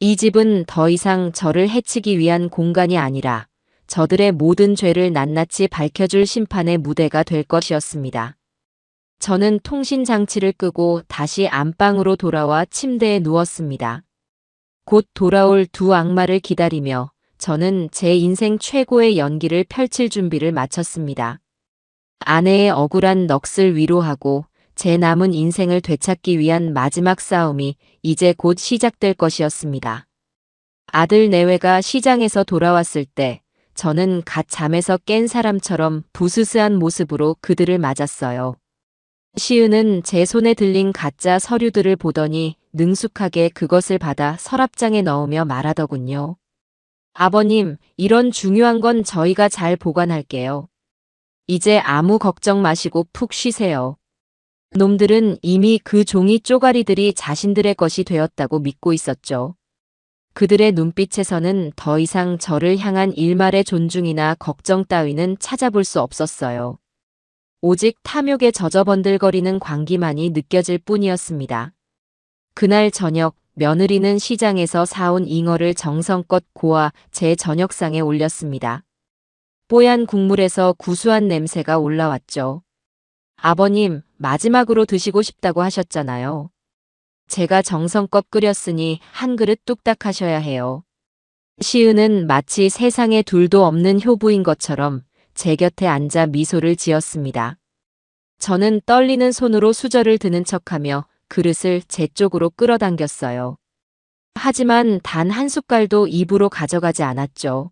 이 집은 더 이상 저를 해치기 위한 공간이 아니라 저들의 모든 죄를 낱낱이 밝혀줄 심판의 무대가 될 것이었습니다. 저는 통신 장치를 끄고 다시 안방으로 돌아와 침대에 누웠습니다. 곧 돌아올 두 악마를 기다리며 저는 제 인생 최고의 연기를 펼칠 준비를 마쳤습니다. 아내의 억울한 넋을 위로하고 제 남은 인생을 되찾기 위한 마지막 싸움이 이제 곧 시작될 것이었습니다. 아들 내외가 시장에서 돌아왔을 때 저는 갓 잠에서 깬 사람처럼 부스스한 모습으로 그들을 맞았어요. 시은은 제 손에 들린 가짜 서류들을 보더니 능숙하게 그것을 받아 서랍장에 넣으며 말하더군요. 아버님, 이런 중요한 건 저희가 잘 보관할게요. 이제 아무 걱정 마시고 푹 쉬세요. 놈들은 이미 그 종이 쪼가리들이 자신들의 것이 되었다고 믿고 있었죠. 그들의 눈빛에서는 더 이상 저를 향한 일말의 존중이나 걱정 따위는 찾아볼 수 없었어요. 오직 탐욕에 젖어번들거리는 광기만이 느껴질 뿐이었습니다. 그날 저녁 며느리는 시장에서 사온 잉어를 정성껏 고아 제 저녁상에 올렸습니다. 뽀얀 국물에서 구수한 냄새가 올라왔죠. 아버님, 마지막으로 드시고 싶다고 하셨잖아요. 제가 정성껏 끓였으니 한 그릇 뚝딱 하셔야 해요. 시은은 마치 세상에 둘도 없는 효부인 것처럼 제 곁에 앉아 미소를 지었습니다. 저는 떨리는 손으로 수저를 드는 척하며 그릇을 제 쪽으로 끌어당겼어요. 하지만 단 한 숟갈도 입으로 가져가지 않았죠.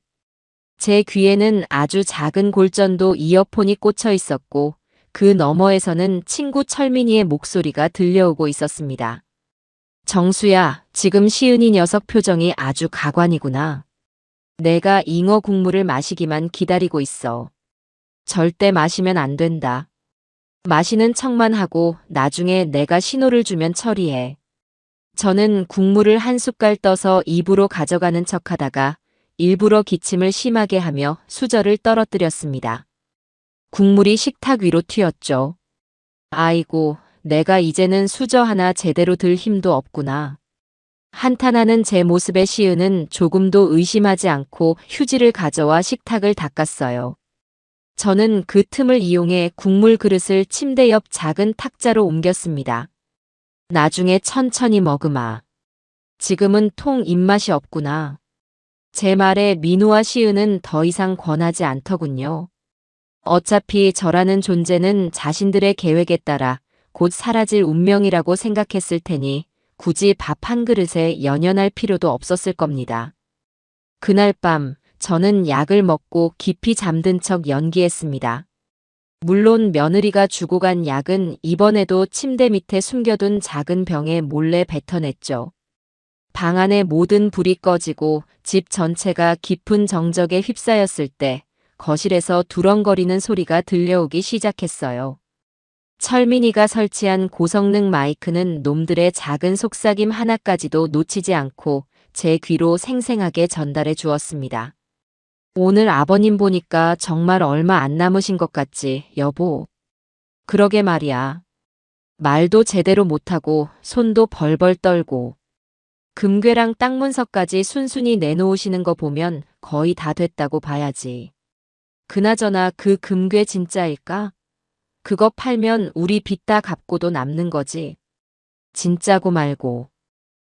제 귀에는 아주 작은 골전도 이어폰이 꽂혀 있었고 그 너머에서는 친구 철민이의 목소리가 들려오고 있었습니다. 정수야, 지금 시은이 녀석 표정이 아주 가관이구나. 내가 잉어 국물을 마시기만 기다리고 있어. 절대 마시면 안 된다. 마시는 척만 하고 나중에 내가 신호를 주면 처리해. 저는 국물을 한 숟갈 떠서 입으로 가져가는 척하다가 일부러 기침을 심하게 하며 수저를 떨어뜨렸습니다. 국물이 식탁 위로 튀었죠. 아이고, 내가 이제는 수저 하나 제대로 들 힘도 없구나. 한탄하는 제 모습에 시은은 조금도 의심하지 않고 휴지를 가져와 식탁을 닦았어요. 저는 그 틈을 이용해 국물 그릇을 침대 옆 작은 탁자로 옮겼습니다. 나중에 천천히 먹으마. 지금은 통 입맛이 없구나. 제 말에 민우와 시은은 더 이상 권하지 않더군요. 어차피 저라는 존재는 자신들의 계획에 따라 곧 사라질 운명이라고 생각했을 테니 굳이 밥 한 그릇에 연연할 필요도 없었을 겁니다. 그날 밤 저는 약을 먹고 깊이 잠든 척 연기했습니다. 물론 며느리가 주고 간 약은 이번에도 침대 밑에 숨겨둔 작은 병에 몰래 뱉어냈죠. 방 안의 모든 불이 꺼지고 집 전체가 깊은 정적에 휩싸였을 때 거실에서 두렁거리는 소리가 들려오기 시작했어요. 철민이가 설치한 고성능 마이크는 놈들의 작은 속삭임 하나까지도 놓치지 않고 제 귀로 생생하게 전달해 주었습니다. 오늘 아버님 보니까 정말 얼마 안 남으신 것 같지, 여보. 그러게 말이야. 말도 제대로 못하고 손도 벌벌 떨고 금괴랑 땅 문서까지 순순히 내놓으시는 거 보면 거의 다 됐다고 봐야지. 그나저나 그 금괴 진짜일까? 그거 팔면 우리 빚 다 갚고도 남는 거지. 진짜고 말고.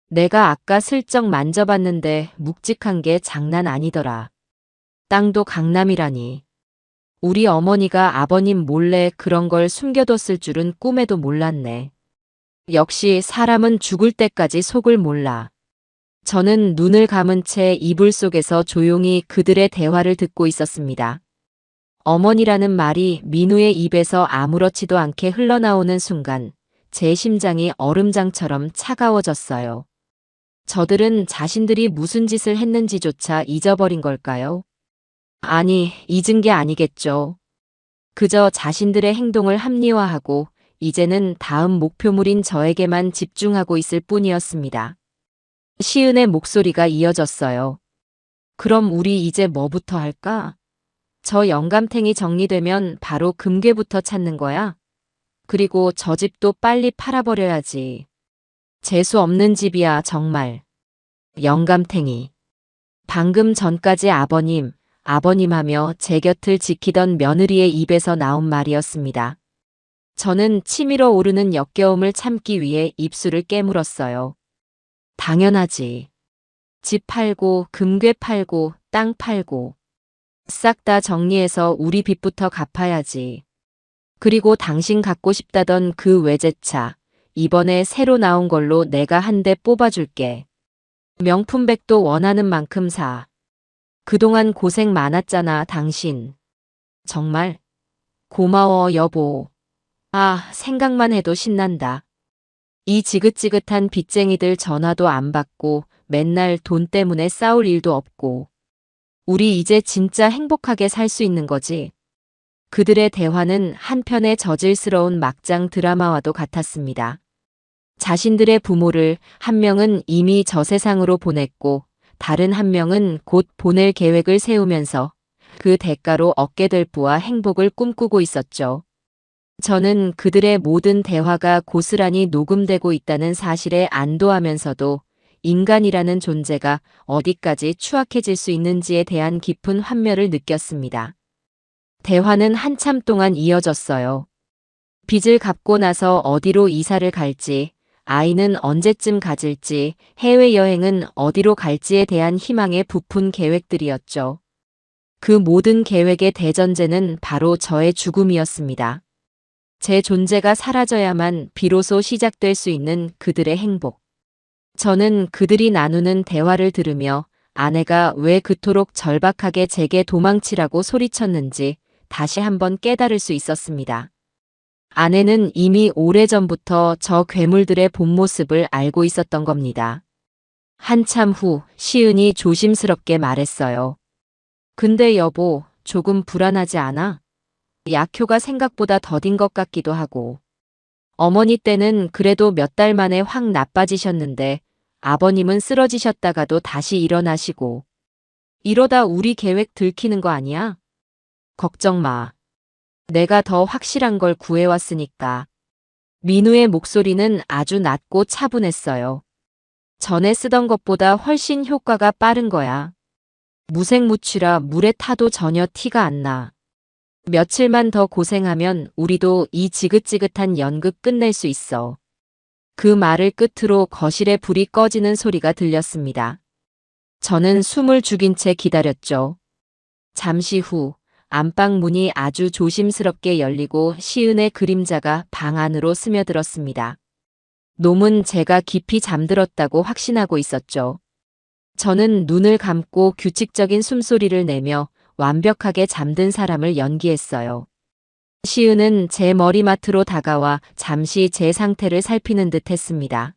내가 아까 슬쩍 만져봤는데 묵직한 게 장난 아니더라. 땅도 강남이라니. 우리 어머니가 아버님 몰래 그런 걸 숨겨뒀을 줄은 꿈에도 몰랐네. 역시 사람은 죽을 때까지 속을 몰라. 저는 눈을 감은 채 이불 속에서 조용히 그들의 대화를 듣고 있었습니다. 어머니라는 말이 민우의 입에서 아무렇지도 않게 흘러나오는 순간 제 심장이 얼음장처럼 차가워졌어요. 저들은 자신들이 무슨 짓을 했는지조차 잊어버린 걸까요? 아니, 잊은 게 아니겠죠. 그저 자신들의 행동을 합리화하고 이제는 다음 목표물인 저에게만 집중하고 있을 뿐이었습니다. 시은의 목소리가 이어졌어요. 그럼 우리 이제 뭐부터 할까? 저 영감탱이 정리되면 바로 금괴부터 찾는 거야? 그리고 저 집도 빨리 팔아버려야지. 재수 없는 집이야, 정말. 영감탱이. 방금 전까지 아버님 하며 제 곁을 지키던 며느리의 입에서 나온 말이었습니다. 저는 치밀어 오르는 역겨움을 참기 위해 입술을 깨물었어요. 당연하지. 집 팔고, 금괴 팔고, 땅 팔고. 싹 다 정리해서 우리 빚부터 갚아야지. 그리고 당신 갖고 싶다던 그 외제차, 이번에 새로 나온 걸로 내가 한 대 뽑아줄게. 명품백도 원하는 만큼 사. 그동안 고생 많았잖아, 당신. 정말 고마워, 여보. 아, 생각만 해도 신난다. 이 지긋지긋한 빚쟁이들 전화도 안 받고 맨날 돈 때문에 싸울 일도 없고. 우리 이제 진짜 행복하게 살 수 있는 거지. 그들의 대화는 한편의 저질스러운 막장 드라마와도 같았습니다. 자신들의 부모를 한 명은 이미 저 세상으로 보냈고 다른 한 명은 곧 보낼 계획을 세우면서 그 대가로 얻게 될 부와 행복을 꿈꾸고 있었죠. 저는 그들의 모든 대화가 고스란히 녹음되고 있다는 사실에 안도하면서도 인간이라는 존재가 어디까지 추악해질 수 있는지에 대한 깊은 환멸을 느꼈습니다. 대화는 한참 동안 이어졌어요. 빚을 갚고 나서 어디로 이사를 갈지, 아이는 언제쯤 가질지, 해외여행은 어디로 갈지에 대한 희망에 부푼 계획들이었죠. 그 모든 계획의 대전제는 바로 저의 죽음이었습니다. 제 존재가 사라져야만 비로소 시작될 수 있는 그들의 행복. 저는 그들이 나누는 대화를 들으며 아내가 왜 그토록 절박하게 제게 도망치라고 소리쳤는지 다시 한번 깨달을 수 있었습니다. 아내는 이미 오래전부터 저 괴물들의 본 모습을 알고 있었던 겁니다. 한참 후 시은이 조심스럽게 말했어요. 근데 여보, 조금 불안하지 않아? 약효가 생각보다 더딘 것 같기도 하고. 어머니 때는 그래도 몇 달 만에 확 나빠지셨는데 아버님은 쓰러지셨다가도 다시 일어나시고. 이러다 우리 계획 들키는 거 아니야? 걱정 마. 내가 더 확실한 걸 구해왔으니까. 민우의 목소리는 아주 낮고 차분했어요. 전에 쓰던 것보다 훨씬 효과가 빠른 거야. 무색무취라 물에 타도 전혀 티가 안 나. 며칠만 더 고생하면 우리도 이 지긋지긋한 연극 끝낼 수 있어. 그 말을 끝으로 거실에 불이 꺼지는 소리가 들렸습니다. 저는 숨을 죽인 채 기다렸죠. 잠시 후 안방 문이 아주 조심스럽게 열리고 시은의 그림자가 방 안으로 스며들었습니다. 놈은 제가 깊이 잠들었다고 확신하고 있었죠. 저는 눈을 감고 규칙적인 숨소리를 내며 완벽하게 잠든 사람을 연기했어요. 시은은 제 머리맡으로 다가와 잠시 제 상태를 살피는 듯 했습니다.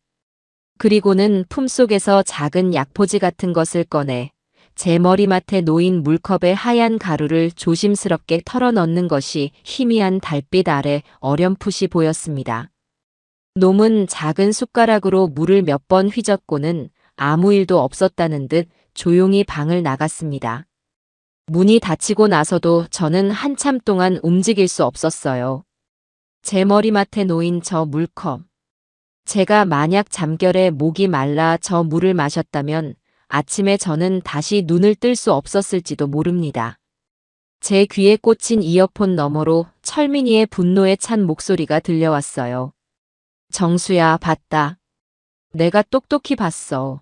그리고는 품속에서 작은 약포지 같은 것을 꺼내 제 머리맡에 놓인 물컵에 하얀 가루를 조심스럽게 털어 넣는 것이 희미한 달빛 아래 어렴풋이 보였습니다. 놈은 작은 숟가락으로 물을 몇 번 휘젓고는 아무 일도 없었다는 듯 조용히 방을 나갔습니다. 문이 닫히고 나서도 저는 한참 동안 움직일 수 없었어요. 제 머리맡에 놓인 저 물컵. 제가 만약 잠결에 목이 말라 저 물을 마셨다면 아침에 저는 다시 눈을 뜰 수 없었을지도 모릅니다. 제 귀에 꽂힌 이어폰 너머로 철민이의 분노에 찬 목소리가 들려왔어요. 정수야, 봤다. 내가 똑똑히 봤어.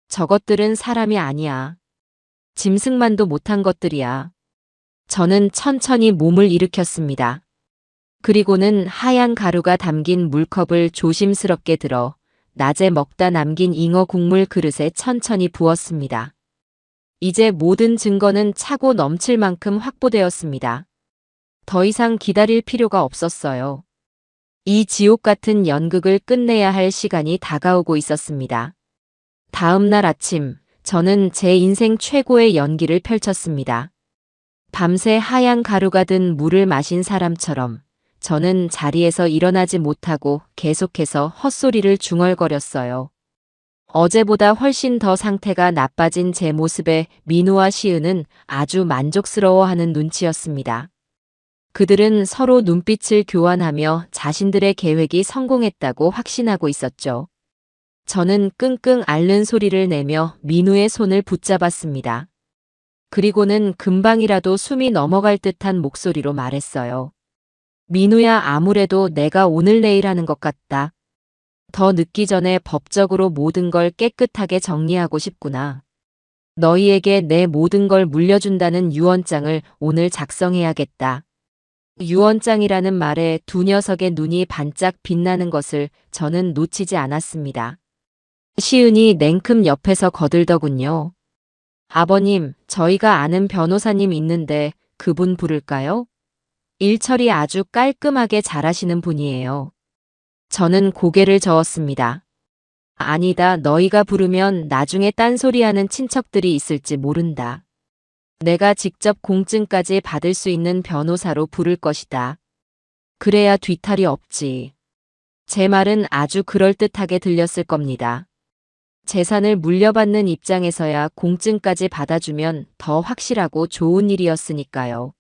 저것들은 사람이 아니야. 짐승만도 못한 것들이야. 저는 천천히 몸을 일으켰습니다. 그리고는 하얀 가루가 담긴 물컵을 조심스럽게 들어 낮에 먹다 남긴 잉어 국물 그릇에 천천히 부었습니다. 이제 모든 증거는 차고 넘칠 만큼 확보되었습니다. 더 이상 기다릴 필요가 없었어요. 이 지옥 같은 연극을 끝내야 할 시간이 다가오고 있었습니다. 다음 날 아침, 저는 제 인생 최고의 연기를 펼쳤습니다. 밤새 하얀 가루가 든 물을 마신 사람처럼 저는 자리에서 일어나지 못하고 계속해서 헛소리를 중얼거렸어요. 어제보다 훨씬 더 상태가 나빠진 제 모습에 민우와 시은은 아주 만족스러워하는 눈치였습니다. 그들은 서로 눈빛을 교환하며 자신들의 계획이 성공했다고 확신하고 있었죠. 저는 끙끙 앓는 소리를 내며 민우의 손을 붙잡았습니다. 그리고는 금방이라도 숨이 넘어갈 듯한 목소리로 말했어요. 민우야, 아무래도 내가 오늘 내일 하는 것 같다. 더 늦기 전에 법적으로 모든 걸 깨끗하게 정리하고 싶구나. 너희에게 내 모든 걸 물려준다는 유언장을 오늘 작성해야겠다. 유언장이라는 말에 두 녀석의 눈이 반짝 빛나는 것을 저는 놓치지 않았습니다. 시은이 냉큼 옆에서 거들더군요. 아버님, 저희가 아는 변호사님 있는데 그분 부를까요? 일 처리 아주 깔끔하게 잘하시는 분이에요. 저는 고개를 저었습니다. 아니다, 너희가 부르면 나중에 딴소리하는 친척들이 있을지 모른다. 내가 직접 공증까지 받을 수 있는 변호사로 부를 것이다. 그래야 뒤탈이 없지. 제 말은 아주 그럴듯하게 들렸을 겁니다. 재산을 물려받는 입장에서야 공증까지 받아주면 더 확실하고 좋은 일이었으니까요.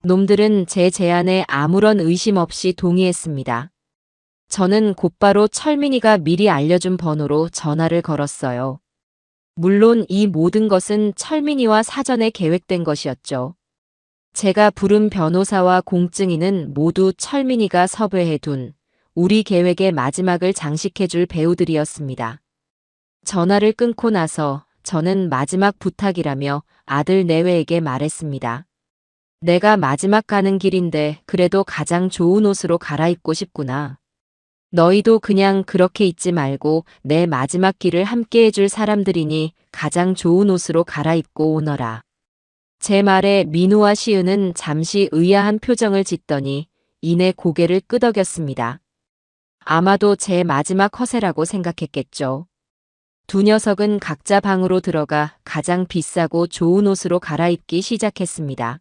놈들은 제 제안에 아무런 의심 없이 동의했습니다. 저는 곧바로 철민이가 미리 알려준 번호로 전화를 걸었어요. 물론 이 모든 것은 철민이와 사전에 계획된 것이었죠. 제가 부른 변호사와 공증인은 모두 철민이가 섭외해둔 우리 계획의 마지막을 장식해줄 배우들이었습니다. 전화를 끊고 나서 저는 마지막 부탁이라며 아들 내외에게 말했습니다. 내가 마지막 가는 길인데 그래도 가장 좋은 옷으로 갈아입고 싶구나. 너희도 그냥 그렇게 있지 말고 내 마지막 길을 함께 해줄 사람들이니 가장 좋은 옷으로 갈아입고 오너라. 제 말에 민우와 시은은 잠시 의아한 표정을 짓더니 이내 고개를 끄덕였습니다. 아마도 제 마지막 허세라고 생각했겠죠. 두 녀석은 각자 방으로 들어가 가장 비싸고 좋은 옷으로 갈아입기 시작했습니다.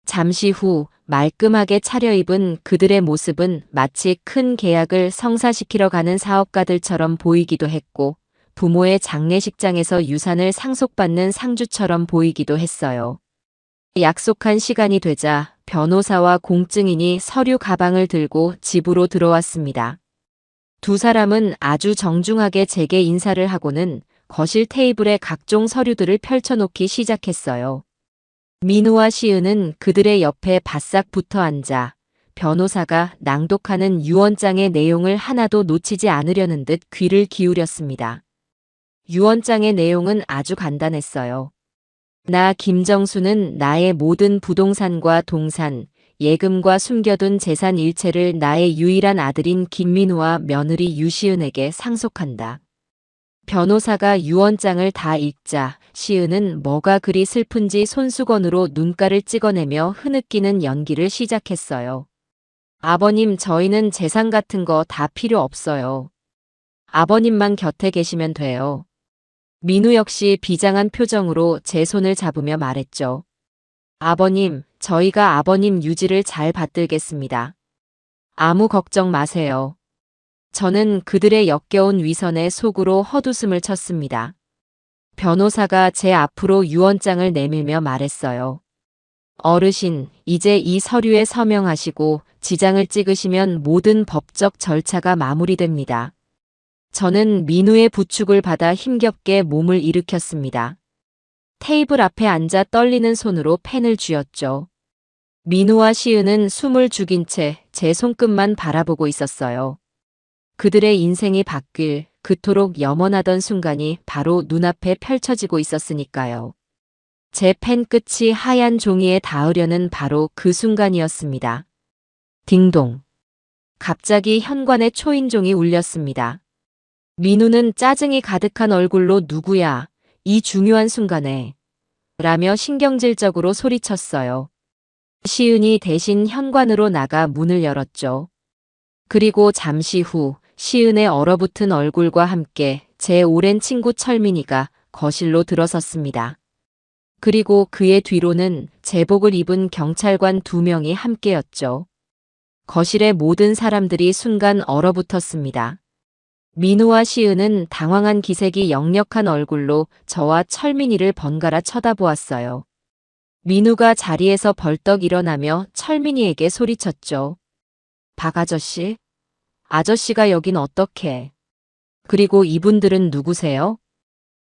잠시 후 말끔하게 차려입은 그들의 모습은 마치 큰 계약을 성사시키러 가는 사업가들처럼 보이기도 했고 부모의 장례식장에서 유산을 상속받는 상주처럼 보이기도 했어요. 약속한 시간이 되자 변호사와 공증인이 서류 가방을 들고 집으로 들어왔습니다. 두 사람은 아주 정중하게 제게 인사를 하고는 거실 테이블에 각종 서류들을 펼쳐놓기 시작했어요. 민우와 시은은 그들의 옆에 바싹 붙어 앉아 변호사가 낭독하는 유언장의 내용을 하나도 놓치지 않으려는 듯 귀를 기울였습니다. 유언장의 내용은 아주 간단했어요. 나 김정수는 나의 모든 부동산과 동산, 예금과 숨겨둔 재산 일체를 나의 유일한 아들인 김민우와 며느리 유시은에게 상속한다. 변호사가 유언장을 다 읽자 시은은 뭐가 그리 슬픈지 손수건으로 눈가를 찍어내며 흐느끼는 연기를 시작했어요. 아버님, 저희는 재산 같은 거 다 필요 없어요. 아버님만 곁에 계시면 돼요. 민우 역시 비장한 표정으로 제 손을 잡으며 말했죠. 아버님, 저희가 아버님 유지를 잘 받들겠습니다. 아무 걱정 마세요. 저는 그들의 역겨운 위선에 속으로 헛웃음을 쳤습니다. 변호사가 제 앞으로 유언장을 내밀며 말했어요. 어르신, 이제 이 서류에 서명하시고 지장을 찍으시면 모든 법적 절차가 마무리됩니다. 저는 민우의 부축을 받아 힘겹게 몸을 일으켰습니다. 테이블 앞에 앉아 떨리는 손으로 펜을 쥐었죠. 민우와 시은은 숨을 죽인 채 제 손끝만 바라보고 있었어요. 그들의 인생이 바뀔 그토록 염원하던 순간이 바로 눈앞에 펼쳐지고 있었으니까요. 제 펜 끝이 하얀 종이에 닿으려는 바로 그 순간이었습니다. 딩동. 갑자기 현관의 초인종이 울렸습니다. 민우는 짜증이 가득한 얼굴로 누구야, 이 중요한 순간에, 라며 신경질적으로 소리쳤어요. 시은이 대신 현관으로 나가 문을 열었죠. 그리고 잠시 후 시은의 얼어붙은 얼굴과 함께 제 오랜 친구 철민이가 거실로 들어섰습니다. 그리고 그의 뒤로는 제복을 입은 경찰관 2명이 함께였죠. 거실의 모든 사람들이 순간 얼어붙었습니다. 민우와 시은은 당황한 기색이 역력한 얼굴로 저와 철민이를 번갈아 쳐다보았어요. 민우가 자리에서 벌떡 일어나며 철민이에게 소리쳤죠. 박 아저씨? 아저씨가 여긴 어떻게? 그리고 이분들은 누구세요?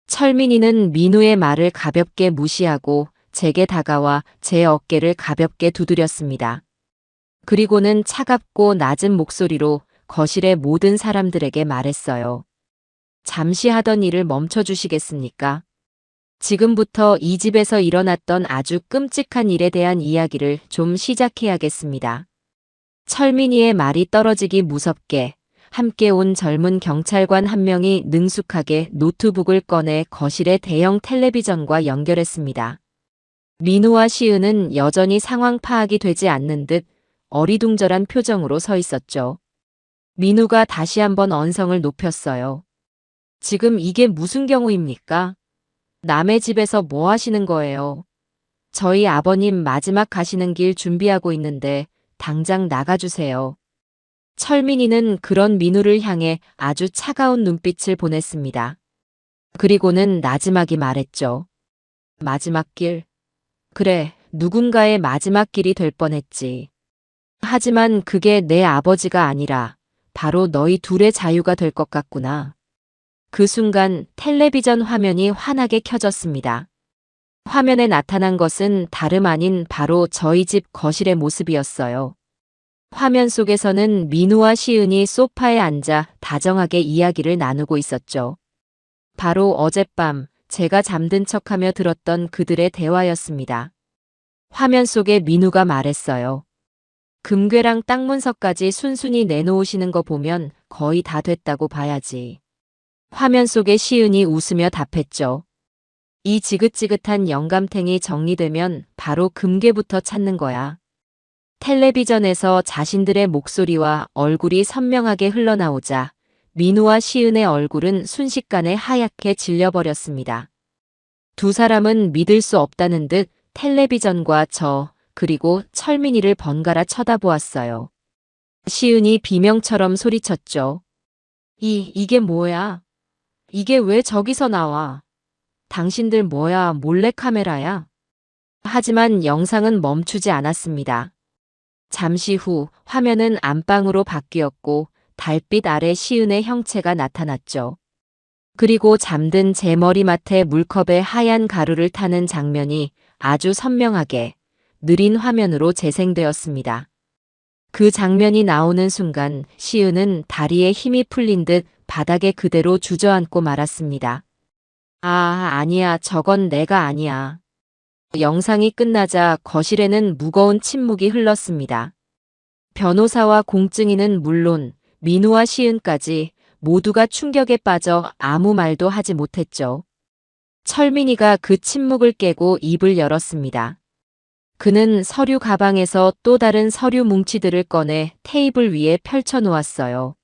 철민이는 민우의 말을 가볍게 무시하고 제게 다가와 제 어깨를 가볍게 두드렸습니다. 그리고는 차갑고 낮은 목소리로 거실의 모든 사람들에게 말했어요. 잠시 하던 일을 멈춰주시겠습니까? 지금부터 이 집에서 일어났던 아주 끔찍한 일에 대한 이야기를 좀 시작해야겠습니다. 철민이의 말이 떨어지기 무섭게 함께 온 젊은 경찰관 한 명이 능숙하게 노트북을 꺼내 거실의 대형 텔레비전과 연결했습니다. 민우와 시은은 여전히 상황 파악이 되지 않는 듯 어리둥절한 표정으로 서 있었죠. 민우가 다시 한번 언성을 높였어요. 지금 이게 무슨 경우입니까? 남의 집에서 뭐 하시는 거예요? 저희 아버님 마지막 가시는 길 준비하고 있는데 당장 나가주세요. 철민이는 그런 민우를 향해 아주 차가운 눈빛을 보냈습니다. 그리고는 나지막이 말했죠. 마지막 길. 그래, 누군가의 마지막 길이 될 뻔했지. 하지만 그게 내 아버지가 아니라 바로 너희 둘의 자유가 될 것 같구나. 그 순간 텔레비전 화면이 환하게 켜졌습니다. 화면에 나타난 것은 다름 아닌 바로 저희 집 거실의 모습이었어요. 화면 속에서는 민우와 시은이 소파에 앉아 다정하게 이야기를 나누고 있었죠. 바로 어젯밤 제가 잠든 척하며 들었던 그들의 대화였습니다. 화면 속에 민우가 말했어요. 금괴랑 땅 문서까지 순순히 내놓으시는 거 보면 거의 다 됐다고 봐야지. 화면 속에 시은이 웃으며 답했죠. 이 지긋지긋한 영감탱이 정리되면 바로 금괴부터 찾는 거야. 텔레비전에서 자신들의 목소리와 얼굴이 선명하게 흘러나오자 민우와 시은의 얼굴은 순식간에 하얗게 질려버렸습니다. 두 사람은 믿을 수 없다는 듯 텔레비전과 그리고 철민이를 번갈아 쳐다보았어요. 시은이 비명처럼 소리쳤죠. 이게 뭐야? 이게 왜 저기서 나와? 당신들 뭐야, 몰래카메라야? 하지만 영상은 멈추지 않았습니다. 잠시 후 화면은 안방으로 바뀌었고 달빛 아래 시은의 형체가 나타났죠. 그리고 잠든 제 머리맡에 물컵에 하얀 가루를 타는 장면이 아주 선명하게 느린 화면으로 재생되었습니다. 그 장면이 나오는 순간 시은은 다리에 힘이 풀린 듯 바닥에 그대로 주저앉고 말았습니다. 아니야, 저건 내가 아니야. 영상이 끝나자 거실에는 무거운 침묵이 흘렀습니다. 변호사와 공증인은 물론 민우와 시은까지 모두가 충격에 빠져 아무 말도 하지 못했죠. 철민이가 그 침묵을 깨고 입을 열었습니다. 그는 서류 가방에서 또 다른 서류 뭉치들을 꺼내 테이블 위에 펼쳐 놓았어요.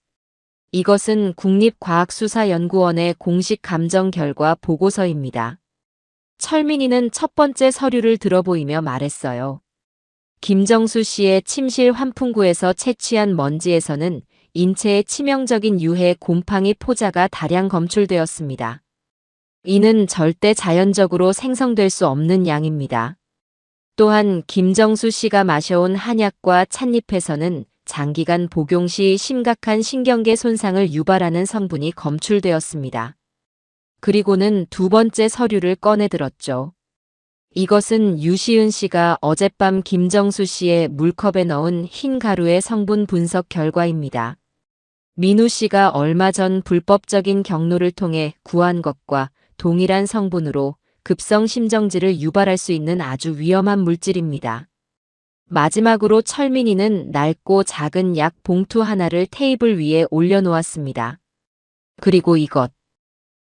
이것은 국립과학수사연구원의 공식 감정 결과 보고서입니다. 철민이는 첫 번째 서류를 들어보이며 말했어요. 김정수 씨의 침실 환풍구에서 채취한 먼지에서는 인체에 치명적인 유해 곰팡이 포자가 다량 검출되었습니다. 이는 절대 자연적으로 생성될 수 없는 양입니다. 또한 김정수 씨가 마셔온 한약과 찻잎에서는 장기간 복용 시 심각한 신경계 손상을 유발하는 성분이 검출되었습니다. 그리고는 두 번째 서류를 꺼내 들었죠. 이것은 유시은 씨가 어젯밤 김정수 씨의 물컵에 넣은 흰 가루의 성분 분석 결과입니다. 민우 씨가 얼마 전 불법적인 경로를 통해 구한 것과 동일한 성분으로 급성 심정지를 유발할 수 있는 아주 위험한 물질입니다. 마지막으로 철민이는 낡고 작은 약 봉투 하나를 테이블 위에 올려놓았습니다. 그리고 이것.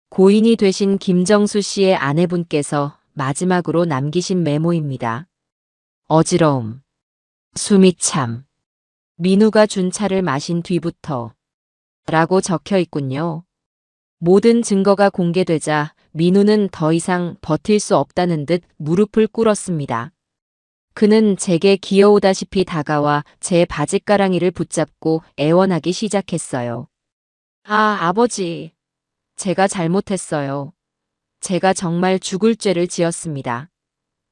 고인이 되신 김정수 씨의 아내분께서 마지막으로 남기신 메모입니다. 어지러움. 숨이 참. 민우가 준 차를 마신 뒤부터. 라고 적혀 있군요. 모든 증거가 공개되자 민우는 더 이상 버틸 수 없다는 듯 무릎을 꿇었습니다. 그는 제게 기어오다시피 다가와 제 바짓가랑이를 붙잡고 애원하기 시작했어요. 아버지. 제가 잘못했어요. 제가 정말 죽을 죄를 지었습니다.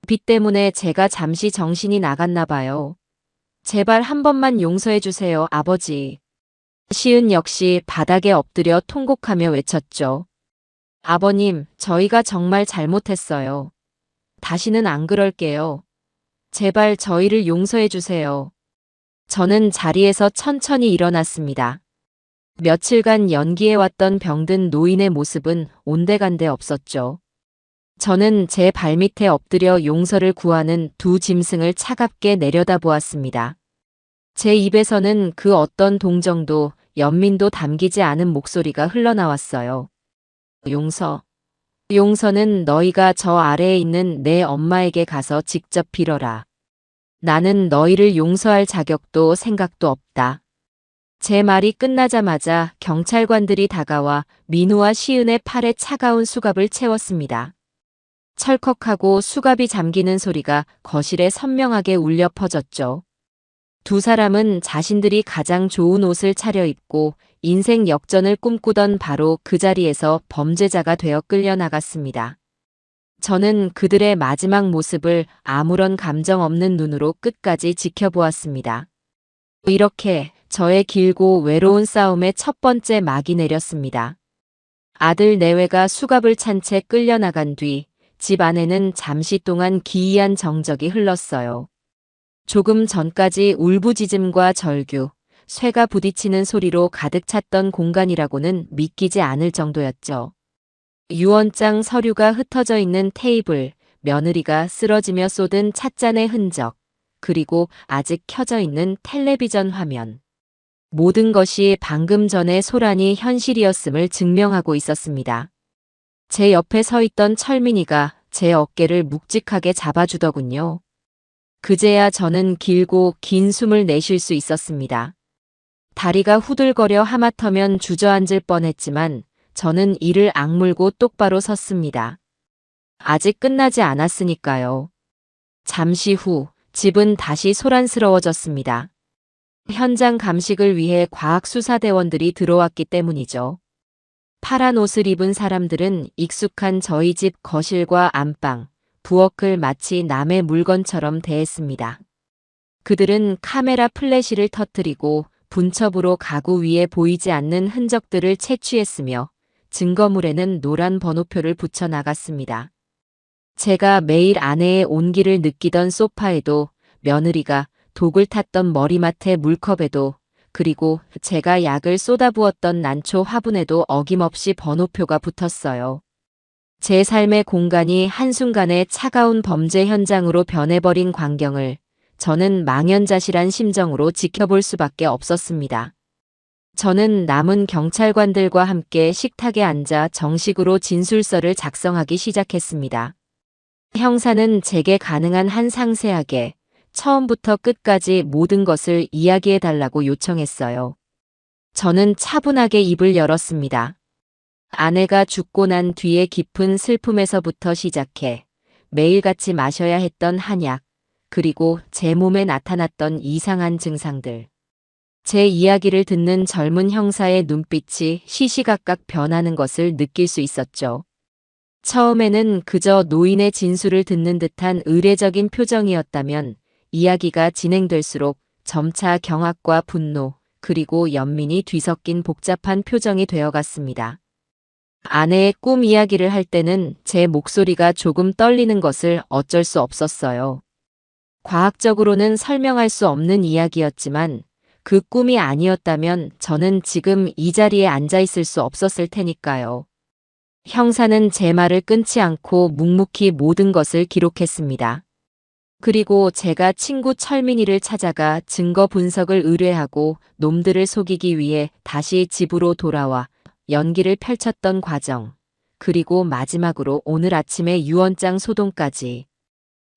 빚 때문에 제가 잠시 정신이 나갔나 봐요. 제발 한 번만 용서해 주세요, 아버지. 시은 역시 바닥에 엎드려 통곡하며 외쳤죠. 아버님, 저희가 정말 잘못했어요. 다시는 안 그럴게요. 제발 저희를 용서해 주세요. 저는 자리에서 천천히 일어났습니다. 며칠간 연기해왔던 병든 노인의 모습은 온데간데 없었죠. 저는 제 발밑에 엎드려 용서를 구하는 두 짐승을 차갑게 내려다보았습니다. 제 입에서는 그 어떤 동정도 연민도 담기지 않은 목소리가 흘러나왔어요. 용서. 용서는 너희가 저 아래에 있는 내 엄마에게 가서 직접 빌어라. 나는 너희를 용서할 자격도 생각도 없다. 제 말이 끝나자마자 경찰관들이 다가와 민우와 시은의 팔에 차가운 수갑을 채웠습니다. 철컥하고 수갑이 잠기는 소리가 거실에 선명하게 울려 퍼졌죠. 두 사람은 자신들이 가장 좋은 옷을 차려입고 인생 역전을 꿈꾸던 바로 그 자리에서 범죄자가 되어 끌려나갔습니다. 저는 그들의 마지막 모습을 아무런 감정 없는 눈으로 끝까지 지켜보았습니다. 이렇게 저의 길고 외로운 싸움의 첫 번째 막이 내렸습니다. 아들 내외가 수갑을 찬 채 끌려나간 뒤 집 안에는 잠시 동안 기이한 정적이 흘렀어요. 조금 전까지 울부짖음과 절규, 쇠가 부딪히는 소리로 가득 찼던 공간이라고는 믿기지 않을 정도였죠. 유언장 서류가 흩어져 있는 테이블, 며느리가 쓰러지며 쏟은 찻잔의 흔적, 그리고 아직 켜져 있는 텔레비전 화면. 모든 것이 방금 전의 소란이 현실이었음을 증명하고 있었습니다. 제 옆에 서 있던 철민이가 제 어깨를 묵직하게 잡아주더군요. 그제야 저는 길고 긴 숨을 내쉴 수 있었습니다. 다리가 후들거려 하마터면 주저앉을 뻔했지만 저는 이를 악물고 똑바로 섰습니다. 아직 끝나지 않았으니까요. 잠시 후 집은 다시 소란스러워졌습니다. 현장 감식을 위해 과학수사대원들이 들어왔기 때문이죠. 파란 옷을 입은 사람들은 익숙한 저희 집 거실과 안방, 부엌을 마치 남의 물건처럼 대했습니다. 그들은 카메라 플래시를 터뜨리고 분첩으로 가구 위에 보이지 않는 흔적들을 채취했으며 증거물에는 노란 번호표를 붙여 나갔습니다. 제가 매일 아내의 온기를 느끼던 소파에도, 며느리가 독을 탔던 머리맡의 물컵에도, 그리고 제가 약을 쏟아부었던 난초 화분에도 어김없이 번호표가 붙었어요. 제 삶의 공간이 한순간에 차가운 범죄 현장으로 변해버린 광경을 저는 망연자실한 심정으로 지켜볼 수밖에 없었습니다. 저는 남은 경찰관들과 함께 식탁에 앉아 정식으로 진술서를 작성하기 시작했습니다. 형사는 제게 가능한 한 상세하게 처음부터 끝까지 모든 것을 이야기해달라고 요청했어요. 저는 차분하게 입을 열었습니다. 아내가 죽고 난 뒤에 깊은 슬픔에서부터 시작해 매일같이 마셔야 했던 한약, 그리고 제 몸에 나타났던 이상한 증상들. 제 이야기를 듣는 젊은 형사의 눈빛이 시시각각 변하는 것을 느낄 수 있었죠. 처음에는 그저 노인의 진술을 듣는 듯한 의례적인 표정이었다면 이야기가 진행될수록 점차 경악과 분노, 그리고 연민이 뒤섞인 복잡한 표정이 되어갔습니다. 아내의 꿈 이야기를 할 때는 제 목소리가 조금 떨리는 것을 어쩔 수 없었어요. 과학적으로는 설명할 수 없는 이야기였지만 그 꿈이 아니었다면 저는 지금 이 자리에 앉아 있을 수 없었을 테니까요. 형사는 제 말을 끊지 않고 묵묵히 모든 것을 기록했습니다. 그리고 제가 친구 철민이를 찾아가 증거 분석을 의뢰하고 놈들을 속이기 위해 다시 집으로 돌아와 연기를 펼쳤던 과정, 그리고 마지막으로 오늘 아침의 유언장 소동까지.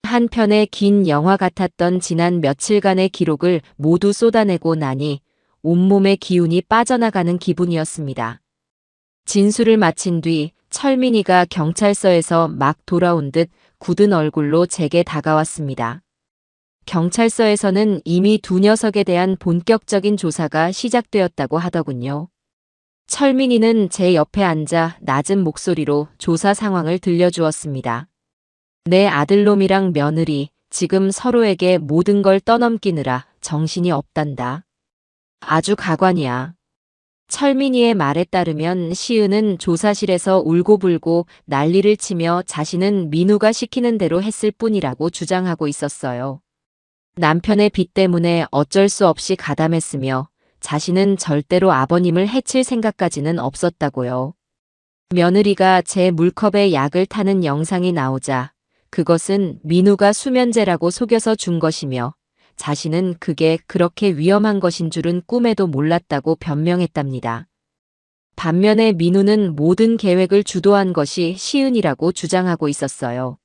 한 편의 긴 영화 같았던 지난 며칠간의 기록을 모두 쏟아내고 나니 온몸의 기운이 빠져나가는 기분이었습니다. 진술을 마친 뒤 철민이가 경찰서에서 막 돌아온 듯 굳은 얼굴로 제게 다가왔습니다. 경찰서에서는 이미 두 녀석에 대한 본격적인 조사가 시작되었다고 하더군요. 철민이는 제 옆에 앉아 낮은 목소리로 조사 상황을 들려주었습니다. 내 아들놈이랑 며느리 지금 서로에게 모든 걸 떠넘기느라 정신이 없단다. 아주 가관이야. 철민이의 말에 따르면 시은은 조사실에서 울고불고 난리를 치며 자신은 민우가 시키는 대로 했을 뿐이라고 주장하고 있었어요. 남편의 빚 때문에 어쩔 수 없이 가담했으며 자신은 절대로 아버님을 해칠 생각까지는 없었다고요. 며느리가 제 물컵에 약을 타는 영상이 나오자 그것은 민우가 수면제라고 속여서 준 것이며 자신은 그게 그렇게 위험한 것인 줄은 꿈에도 몰랐다고 변명했답니다. 반면에 민우는 모든 계획을 주도한 것이 시은이라고 주장하고 있었어요.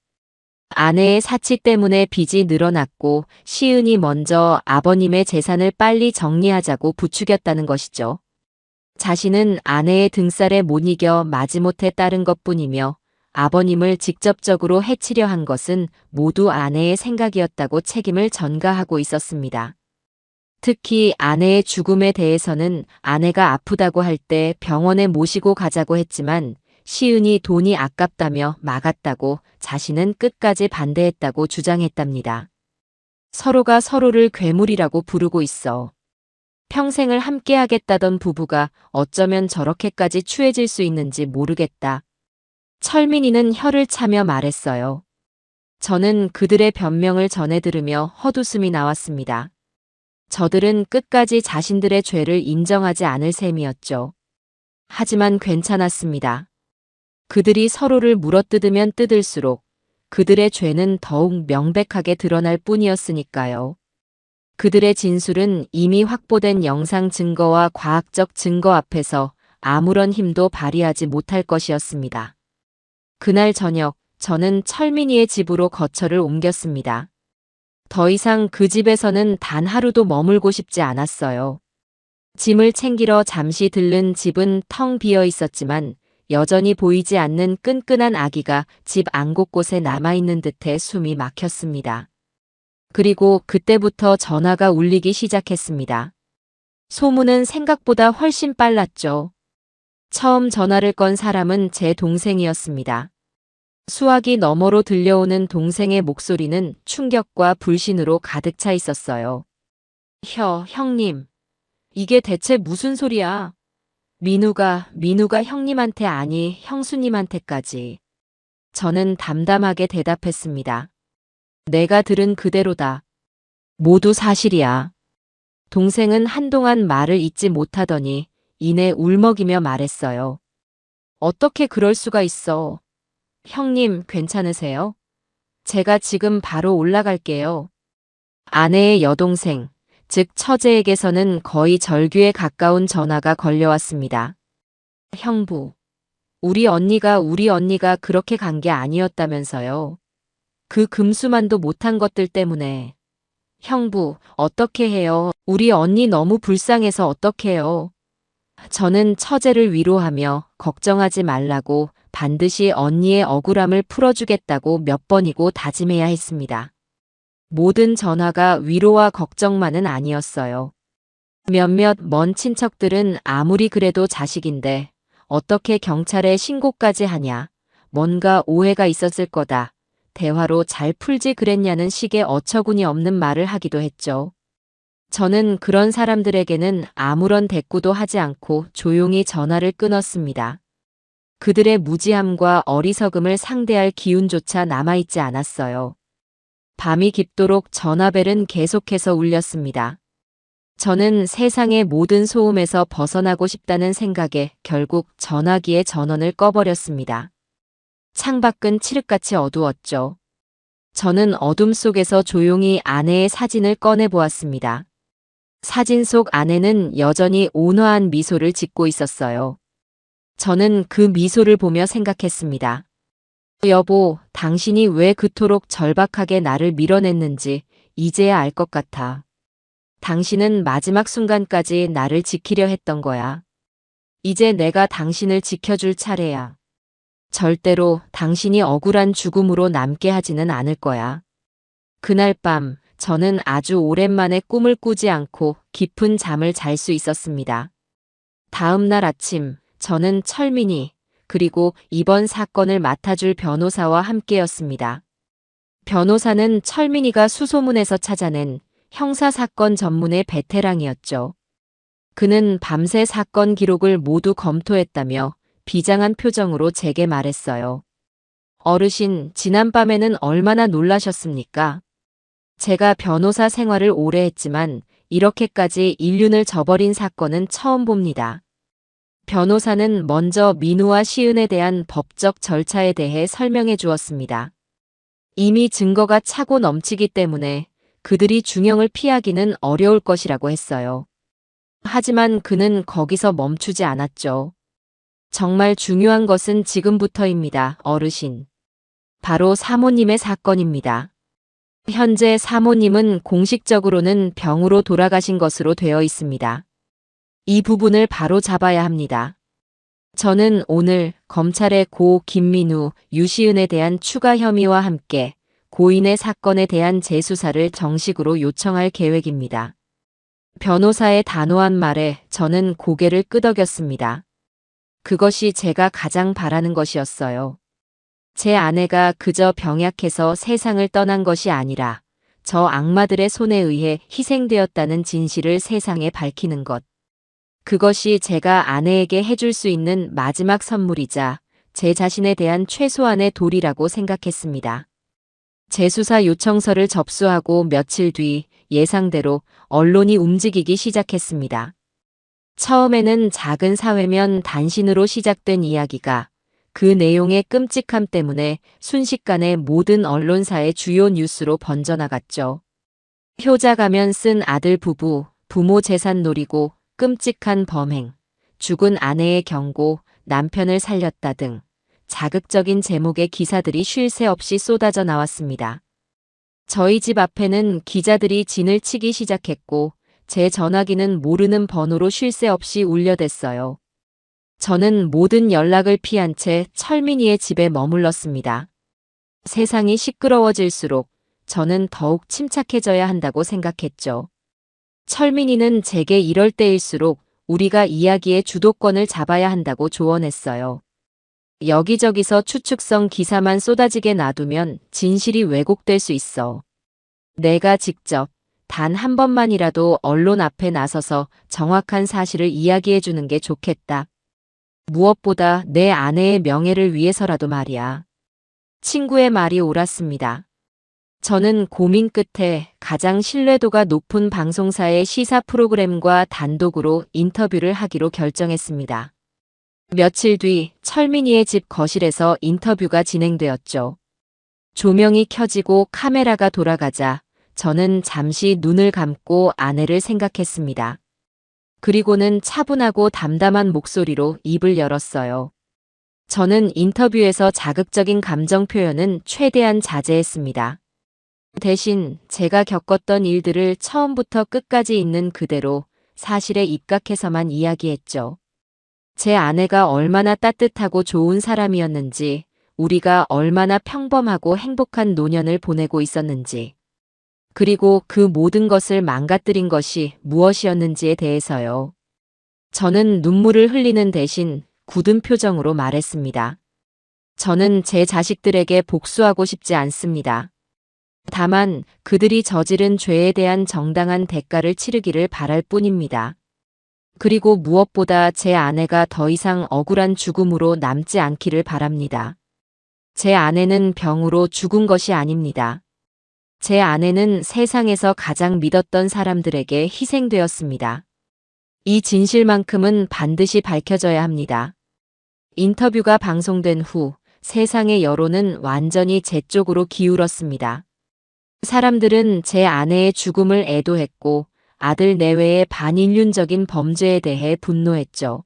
아내의 사치 때문에 빚이 늘어났고 시은이 먼저 아버님의 재산을 빨리 정리하자고 부추겼다는 것이죠. 자신은 아내의 등살에 못 이겨 마지못해 따른 것뿐이며 아버님을 직접적으로 해치려 한 것은 모두 아내의 생각이었다고 책임을 전가하고 있었습니다. 특히 아내의 죽음에 대해서는 아내가 아프다고 할 때 병원에 모시고 가자고 했지만 시은이 돈이 아깝다며 막았다고 자신은 끝까지 반대했다고 주장했답니다. 서로가 서로를 괴물이라고 부르고 있어. 평생을 함께하겠다던 부부가 어쩌면 저렇게까지 추해질 수 있는지 모르겠다. 철민이는 혀를 차며 말했어요. 저는 그들의 변명을 전해 들으며 헛웃음이 나왔습니다. 저들은 끝까지 자신들의 죄를 인정하지 않을 셈이었죠. 하지만 괜찮았습니다. 그들이 서로를 물어뜯으면 뜯을수록 그들의 죄는 더욱 명백하게 드러날 뿐이었으니까요. 그들의 진술은 이미 확보된 영상 증거와 과학적 증거 앞에서 아무런 힘도 발휘하지 못할 것이었습니다. 그날 저녁, 저는 철민이의 집으로 거처를 옮겼습니다. 더 이상 그 집에서는 단 하루도 머물고 싶지 않았어요. 짐을 챙기러 잠시 들른 집은 텅 비어 있었지만 여전히 보이지 않는 끈끈한 아기가 집 안 곳곳에 남아있는 듯해 숨이 막혔습니다. 그리고 그때부터 전화가 울리기 시작했습니다. 소문은 생각보다 훨씬 빨랐죠. 처음 전화를 건 사람은 제 동생이었습니다. 수화기 너머로 들려오는 동생의 목소리는 충격과 불신으로 가득 차 있었어요. 형님. 이게 대체 무슨 소리야? 민우가 형님한테 아니 형수님한테까지. 저는 담담하게 대답했습니다. 내가 들은 그대로다. 모두 사실이야. 동생은 한동안 말을 잇지 못하더니 이내 울먹이며 말했어요. 어떻게 그럴 수가 있어. 형님 괜찮으세요? 제가 지금 바로 올라갈게요. 아내의 여동생, 즉 처제에게서는 거의 절규에 가까운 전화가 걸려왔습니다. 형부, 우리 언니가 그렇게 간 게 아니었다면서요. 그 금수만도 못한 것들 때문에. 형부, 어떻게 해요? 우리 언니 너무 불쌍해서 어떡해요? 저는 처제를 위로하며 걱정하지 말라고 반드시 언니의 억울함을 풀어주겠다고 몇 번이고 다짐해야 했습니다. 모든 전화가 위로와 걱정만은 아니었어요. 몇몇 먼 친척들은 아무리 그래도 자식인데 어떻게 경찰에 신고까지 하냐, 뭔가 오해가 있었을 거다, 대화로 잘 풀지 그랬냐는 식의 어처구니 없는 말을 하기도 했죠. 저는 그런 사람들에게는 아무런 대꾸도 하지 않고 조용히 전화를 끊었습니다. 그들의 무지함과 어리석음을 상대할 기운조차 남아있지 않았어요. 밤이 깊도록 전화벨은 계속해서 울렸습니다. 저는 세상의 모든 소음에서 벗어나고 싶다는 생각에 결국 전화기의 전원을 꺼버렸습니다. 창밖은 칠흑같이 어두웠죠. 저는 어둠 속에서 조용히 아내의 사진을 꺼내보았습니다. 사진 속 아내는 여전히 온화한 미소를 짓고 있었어요. 저는 그 미소를 보며 생각했습니다. 여보, 당신이 왜 그토록 절박하게 나를 밀어냈는지 이제야 알 것 같아. 당신은 마지막 순간까지 나를 지키려 했던 거야. 이제 내가 당신을 지켜줄 차례야. 절대로 당신이 억울한 죽음으로 남게 하지는 않을 거야. 그날 밤, 저는 아주 오랜만에 꿈을 꾸지 않고 깊은 잠을 잘 수 있었습니다. 다음 날 아침, 저는 철민이, 그리고 이번 사건을 맡아줄 변호사와 함께였습니다. 변호사는 철민이가 수소문에서 찾아낸 형사사건 전문의 베테랑이었죠. 그는 밤새 사건 기록을 모두 검토했다며 비장한 표정으로 제게 말했어요. 어르신, 지난밤에는 얼마나 놀라셨습니까? 제가 변호사 생활을 오래 했지만 이렇게까지 인륜을 저버린 사건은 처음 봅니다. 변호사는 먼저 민우와 시은에 대한 법적 절차에 대해 설명해 주었습니다. 이미 증거가 차고 넘치기 때문에 그들이 중형을 피하기는 어려울 것이라고 했어요. 하지만 그는 거기서 멈추지 않았죠. 정말 중요한 것은 지금부터입니다, 어르신. 바로 사모님의 사건입니다. 현재 사모님은 공식적으로는 병으로 돌아가신 것으로 되어 있습니다. 이 부분을 바로 잡아야 합니다. 저는 오늘 검찰에 고 김민우, 유시은에 대한 추가 혐의와 함께 고인의 사건에 대한 재수사를 정식으로 요청할 계획입니다. 변호사의 단호한 말에 저는 고개를 끄덕였습니다. 그것이 제가 가장 바라는 것이었어요. 제 아내가 그저 병약해서 세상을 떠난 것이 아니라 저 악마들의 손에 의해 희생되었다는 진실을 세상에 밝히는 것. 그것이 제가 아내에게 해줄 수 있는 마지막 선물이자 제 자신에 대한 최소한의 도리라고 생각했습니다. 재수사 요청서를 접수하고 며칠 뒤 예상대로 언론이 움직이기 시작했습니다. 처음에는 작은 사회면 단신으로 시작된 이야기가 그 내용의 끔찍함 때문에 순식간에 모든 언론사의 주요 뉴스로 번져나갔죠. 효자 가면 쓴 아들 부부, 부모 재산 노리고 끔찍한 범행, 죽은 아내의 경고, 남편을 살렸다 등 자극적인 제목의 기사들이 쉴 새 없이 쏟아져 나왔습니다. 저희 집 앞에는 기자들이 진을 치기 시작했고 제 전화기는 모르는 번호로 쉴 새 없이 울려댔어요. 저는 모든 연락을 피한 채 철민이의 집에 머물렀습니다. 세상이 시끄러워질수록 저는 더욱 침착해져야 한다고 생각했죠. 철민이는 제게 이럴 때일수록 우리가 이야기의 주도권을 잡아야 한다고 조언했어요. 여기저기서 추측성 기사만 쏟아지게 놔두면 진실이 왜곡될 수 있어. 내가 직접 단 한 번만이라도 언론 앞에 나서서 정확한 사실을 이야기해 주는 게 좋겠다. 무엇보다 내 아내의 명예를 위해서라도 말이야. 친구의 말이 옳았습니다. 저는 고민 끝에 가장 신뢰도가 높은 방송사의 시사 프로그램과 단독으로 인터뷰를 하기로 결정했습니다. 며칠 뒤 철민이의 집 거실에서 인터뷰가 진행되었죠. 조명이 켜지고 카메라가 돌아가자 저는 잠시 눈을 감고 아내를 생각했습니다. 그리고는 차분하고 담담한 목소리로 입을 열었어요. 저는 인터뷰에서 자극적인 감정 표현은 최대한 자제했습니다. 대신 제가 겪었던 일들을 처음부터 끝까지 있는 그대로 사실에 입각해서만 이야기했죠. 제 아내가 얼마나 따뜻하고 좋은 사람이었는지, 우리가 얼마나 평범하고 행복한 노년을 보내고 있었는지, 그리고 그 모든 것을 망가뜨린 것이 무엇이었는지에 대해서요. 저는 눈물을 흘리는 대신 굳은 표정으로 말했습니다. 저는 제 자식들에게 복수하고 싶지 않습니다. 다만 그들이 저지른 죄에 대한 정당한 대가를 치르기를 바랄 뿐입니다. 그리고 무엇보다 제 아내가 더 이상 억울한 죽음으로 남지 않기를 바랍니다. 제 아내는 병으로 죽은 것이 아닙니다. 제 아내는 세상에서 가장 믿었던 사람들에게 희생되었습니다. 이 진실만큼은 반드시 밝혀져야 합니다. 인터뷰가 방송된 후 세상의 여론은 완전히 제 쪽으로 기울었습니다. 사람들은 제 아내의 죽음을 애도했고 아들 내외의 반인륜적인 범죄에 대해 분노했죠.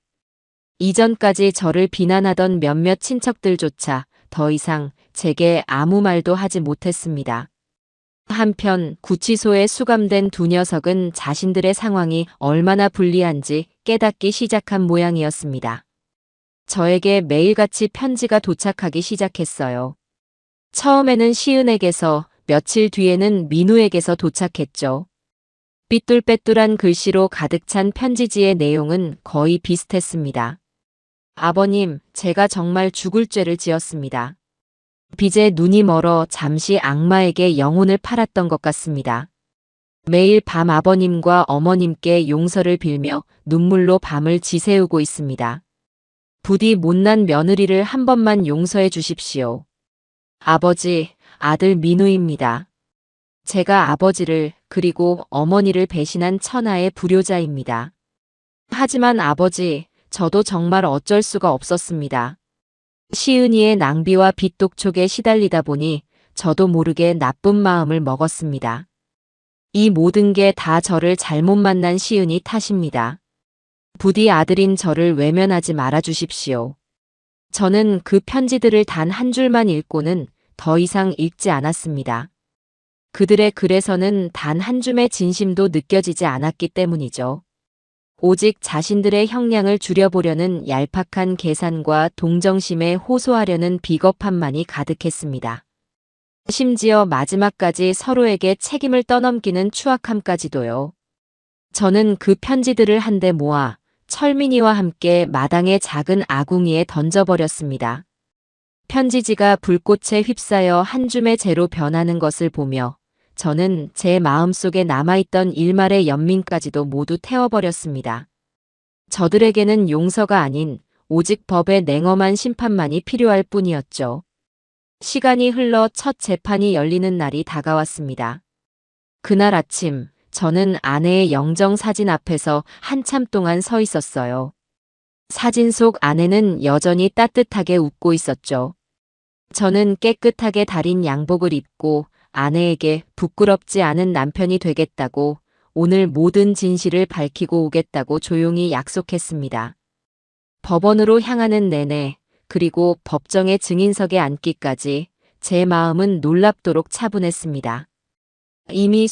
이전까지 저를 비난하던 몇몇 친척들조차 더 이상 제게 아무 말도 하지 못했습니다. 한편 구치소에 수감된 두 녀석은 자신들의 상황이 얼마나 불리한지 깨닫기 시작한 모양이었습니다. 저에게 매일같이 편지가 도착하기 시작했어요. 처음에는 시은에게서, 며칠 뒤에는 민우에게서 도착했죠. 삐뚤빼뚤한 글씨로 가득 찬 편지지의 내용은 거의 비슷했습니다. 아버님, 제가 정말 죽을 죄를 지었습니다. 빚에 눈이 멀어 잠시 악마에게 영혼을 팔았던 것 같습니다. 매일 밤 아버님과 어머님께 용서를 빌며 눈물로 밤을 지새우고 있습니다. 부디 못난 며느리를 한 번만 용서해 주십시오. 아버지, 아들 민우입니다. 제가 아버지를 그리고 어머니를 배신한 천하의 불효자입니다. 하지만 아버지, 저도 정말 어쩔 수가 없었습니다. 시은이의 낭비와 빚독촉에 시달리다 보니 저도 모르게 나쁜 마음을 먹었습니다. 이 모든 게 다 저를 잘못 만난 시은이 탓입니다. 부디 아들인 저를 외면하지 말아 주십시오. 저는 그 편지들을 단 한 줄만 읽고는 더 이상 읽지 않았습니다. 그들의 글에서는 단 한 줌의 진심도 느껴지지 않았기 때문이죠. 오직 자신들의 형량을 줄여보려는 얄팍한 계산과 동정심에 호소하려는 비겁함만이 가득했습니다. 심지어 마지막까지 서로에게 책임을 떠넘기는 추악함까지도요. 저는 그 편지들을 한데 모아 철민이와 함께 마당의 작은 아궁이에 던져버렸습니다. 편지지가 불꽃에 휩싸여 한 줌의 재로 변하는 것을 보며 저는 제 마음속에 남아있던 일말의 연민까지도 모두 태워버렸습니다. 저들에게는 용서가 아닌 오직 법의 냉엄한 심판만이 필요할 뿐이었죠. 시간이 흘러 첫 재판이 열리는 날이 다가왔습니다. 그날 아침 저는 아내의 영정 사진 앞에서 한참 동안 서 있었어요. 사진 속 아내는 여전히 따뜻하게 웃고 있었죠. 저는 깨끗하게 다린 양복을 입고 아내에게 부끄럽지 않은 남편이 되겠다고, 오늘 모든 진실을 밝히고 오겠다고 조용히 약속했습니다. 법원으로 향하는 내내, 그리고 법정의 증인석에 앉기까지 제 마음은 놀랍도록 차분했습니다. 이미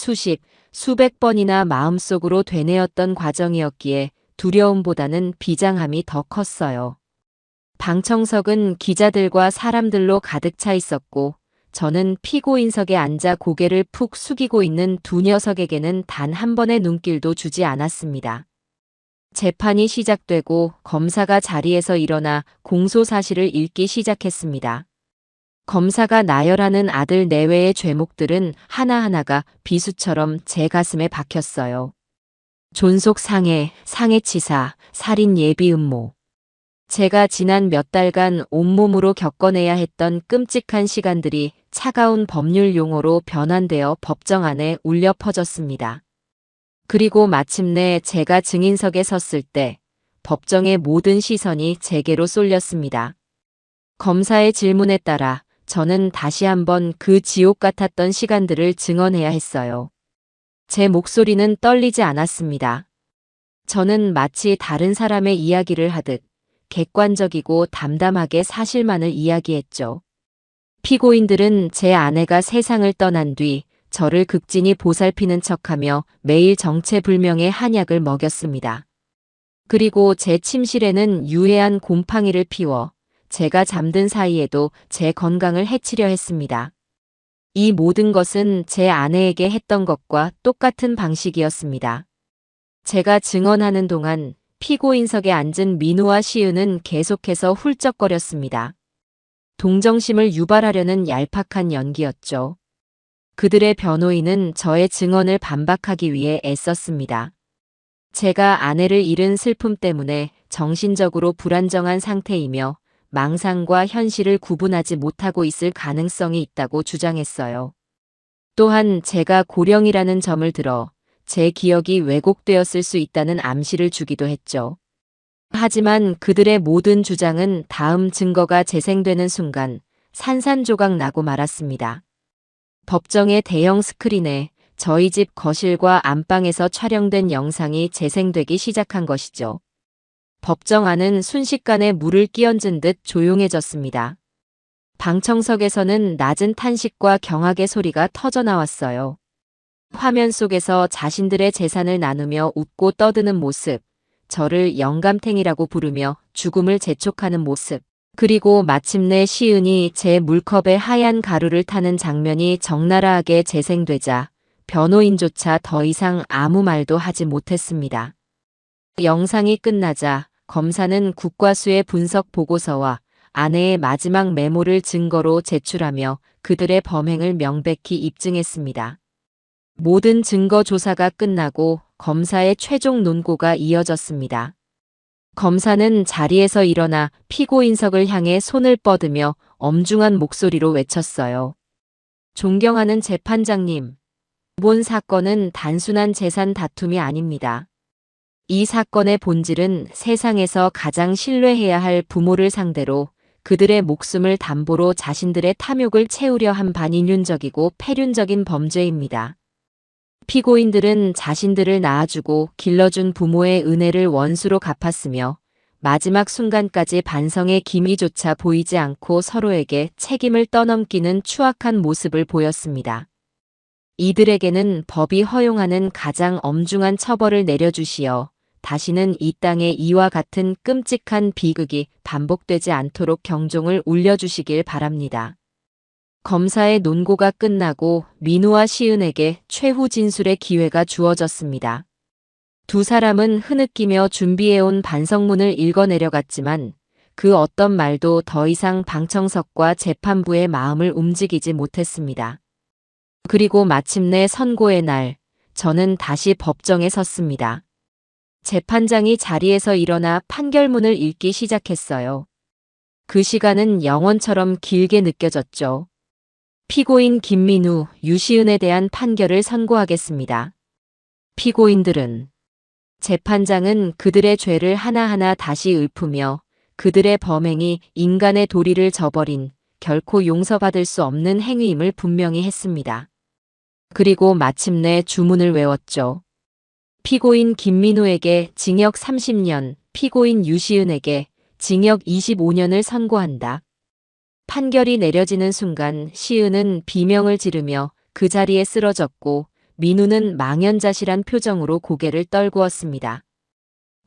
수백 번이나 마음속으로 되뇌었던 과정이었기에 두려움보다는 비장함이 더 컸어요. 방청석은 기자들과 사람들로 가득 차 있었고 저는 피고인석에 앉아 고개를 푹 숙이고 있는 두 녀석에게는 단 한 번의 눈길도 주지 않았습니다. 재판이 시작되고 검사가 자리에서 일어나 공소 사실을 읽기 시작했습니다. 검사가 나열하는 아들 내외의 죄목들은 하나하나가 비수처럼 제 가슴에 박혔어요. 존속상해, 상해치사, 살인 예비 음모. 제가 지난 몇 달간 온몸으로 겪어내야 했던 끔찍한 시간들이 차가운 법률 용어로 변환되어 법정 안에 울려 퍼졌습니다. 그리고 마침내 제가 증인석에 섰을 때 법정의 모든 시선이 제게로 쏠렸습니다. 검사의 질문에 따라 저는 다시 한번 그 지옥 같았던 시간들을 증언해야 했어요. 제 목소리는 떨리지 않았습니다. 저는 마치 다른 사람의 이야기를 하듯 객관적이고 담담하게 사실만을 이야기했죠. 피고인들은 제 아내가 세상을 떠난 뒤 저를 극진히 보살피는 척하며 매일 정체불명의 한약을 먹였습니다. 그리고 제 침실에는 유해한 곰팡이를 피워 제가 잠든 사이에도 제 건강을 해치려 했습니다. 이 모든 것은 제 아내에게 했던 것과 똑같은 방식이었습니다. 제가 증언하는 동안 피고인석에 앉은 민우와 시은은 계속해서 훌쩍거렸습니다. 동정심을 유발하려는 얄팍한 연기였죠. 그들의 변호인은 저의 증언을 반박하기 위해 애썼습니다. 제가 아내를 잃은 슬픔 때문에 정신적으로 불안정한 상태이며 망상과 현실을 구분하지 못하고 있을 가능성이 있다고 주장했어요. 또한 제가 고령이라는 점을 들어 제 기억이 왜곡되었을 수 있다는 암시를 주기도 했죠. 하지만 그들의 모든 주장은 다음 증거가 재생되는 순간 산산조각 나고 말았습니다. 법정의 대형 스크린에 저희 집 거실과 안방에서 촬영된 영상이 재생되기 시작한 것이죠. 법정 안은 순식간에 물을 끼얹은 듯 조용해졌습니다. 방청석에서는 낮은 탄식과 경악의 소리가 터져나왔어요. 화면 속에서 자신들의 재산을 나누며 웃고 떠드는 모습, 저를 영감탱이라고 부르며 죽음을 재촉하는 모습, 그리고 마침내 시은이 제 물컵에 하얀 가루를 타는 장면이 적나라하게 재생되자 변호인조차 더 이상 아무 말도 하지 못했습니다. 영상이 끝나자 검사는 국과수의 분석 보고서와 아내의 마지막 메모를 증거로 제출하며 그들의 범행을 명백히 입증했습니다. 모든 증거 조사가 끝나고 검사의 최종 논고가 이어졌습니다. 검사는 자리에서 일어나 피고인석을 향해 손을 뻗으며 엄중한 목소리로 외쳤어요. 존경하는 재판장님, 이번 사건은 단순한 재산 다툼이 아닙니다. 이 사건의 본질은 세상에서 가장 신뢰해야 할 부모를 상대로 그들의 목숨을 담보로 자신들의 탐욕을 채우려 한 반인륜적이고 폐륜적인 범죄입니다. 피고인들은 자신들을 낳아주고 길러준 부모의 은혜를 원수로 갚았으며 마지막 순간까지 반성의 기미조차 보이지 않고 서로에게 책임을 떠넘기는 추악한 모습을 보였습니다. 이들에게는 법이 허용하는 가장 엄중한 처벌을 내려주시어 다시는 이 땅에 이와 같은 끔찍한 비극이 반복되지 않도록 경종을 울려주시길 바랍니다. 검사의 논고가 끝나고 민우와 시은에게 최후 진술의 기회가 주어졌습니다. 두 사람은 흐느끼며 준비해온 반성문을 읽어내려갔지만 그 어떤 말도 더 이상 방청석과 재판부의 마음을 움직이지 못했습니다. 그리고 마침내 선고의 날, 저는 다시 법정에 섰습니다. 재판장이 자리에서 일어나 판결문을 읽기 시작했어요. 그 시간은 영원처럼 길게 느껴졌죠. 피고인 김민우, 유시은에 대한 판결을 선고하겠습니다. 피고인들은 재판장은 그들의 죄를 하나하나 다시 읊으며 그들의 범행이 인간의 도리를 저버린 결코 용서받을 수 없는 행위임을 분명히 했습니다. 그리고 마침내 주문을 외웠죠. 피고인 김민우에게 징역 30년, 피고인 유시은에게 징역 25년을 선고한다. 판결이 내려지는 순간 시은은 비명을 지르며 그 자리에 쓰러졌고 민우는 망연자실한 표정으로 고개를 떨구었습니다.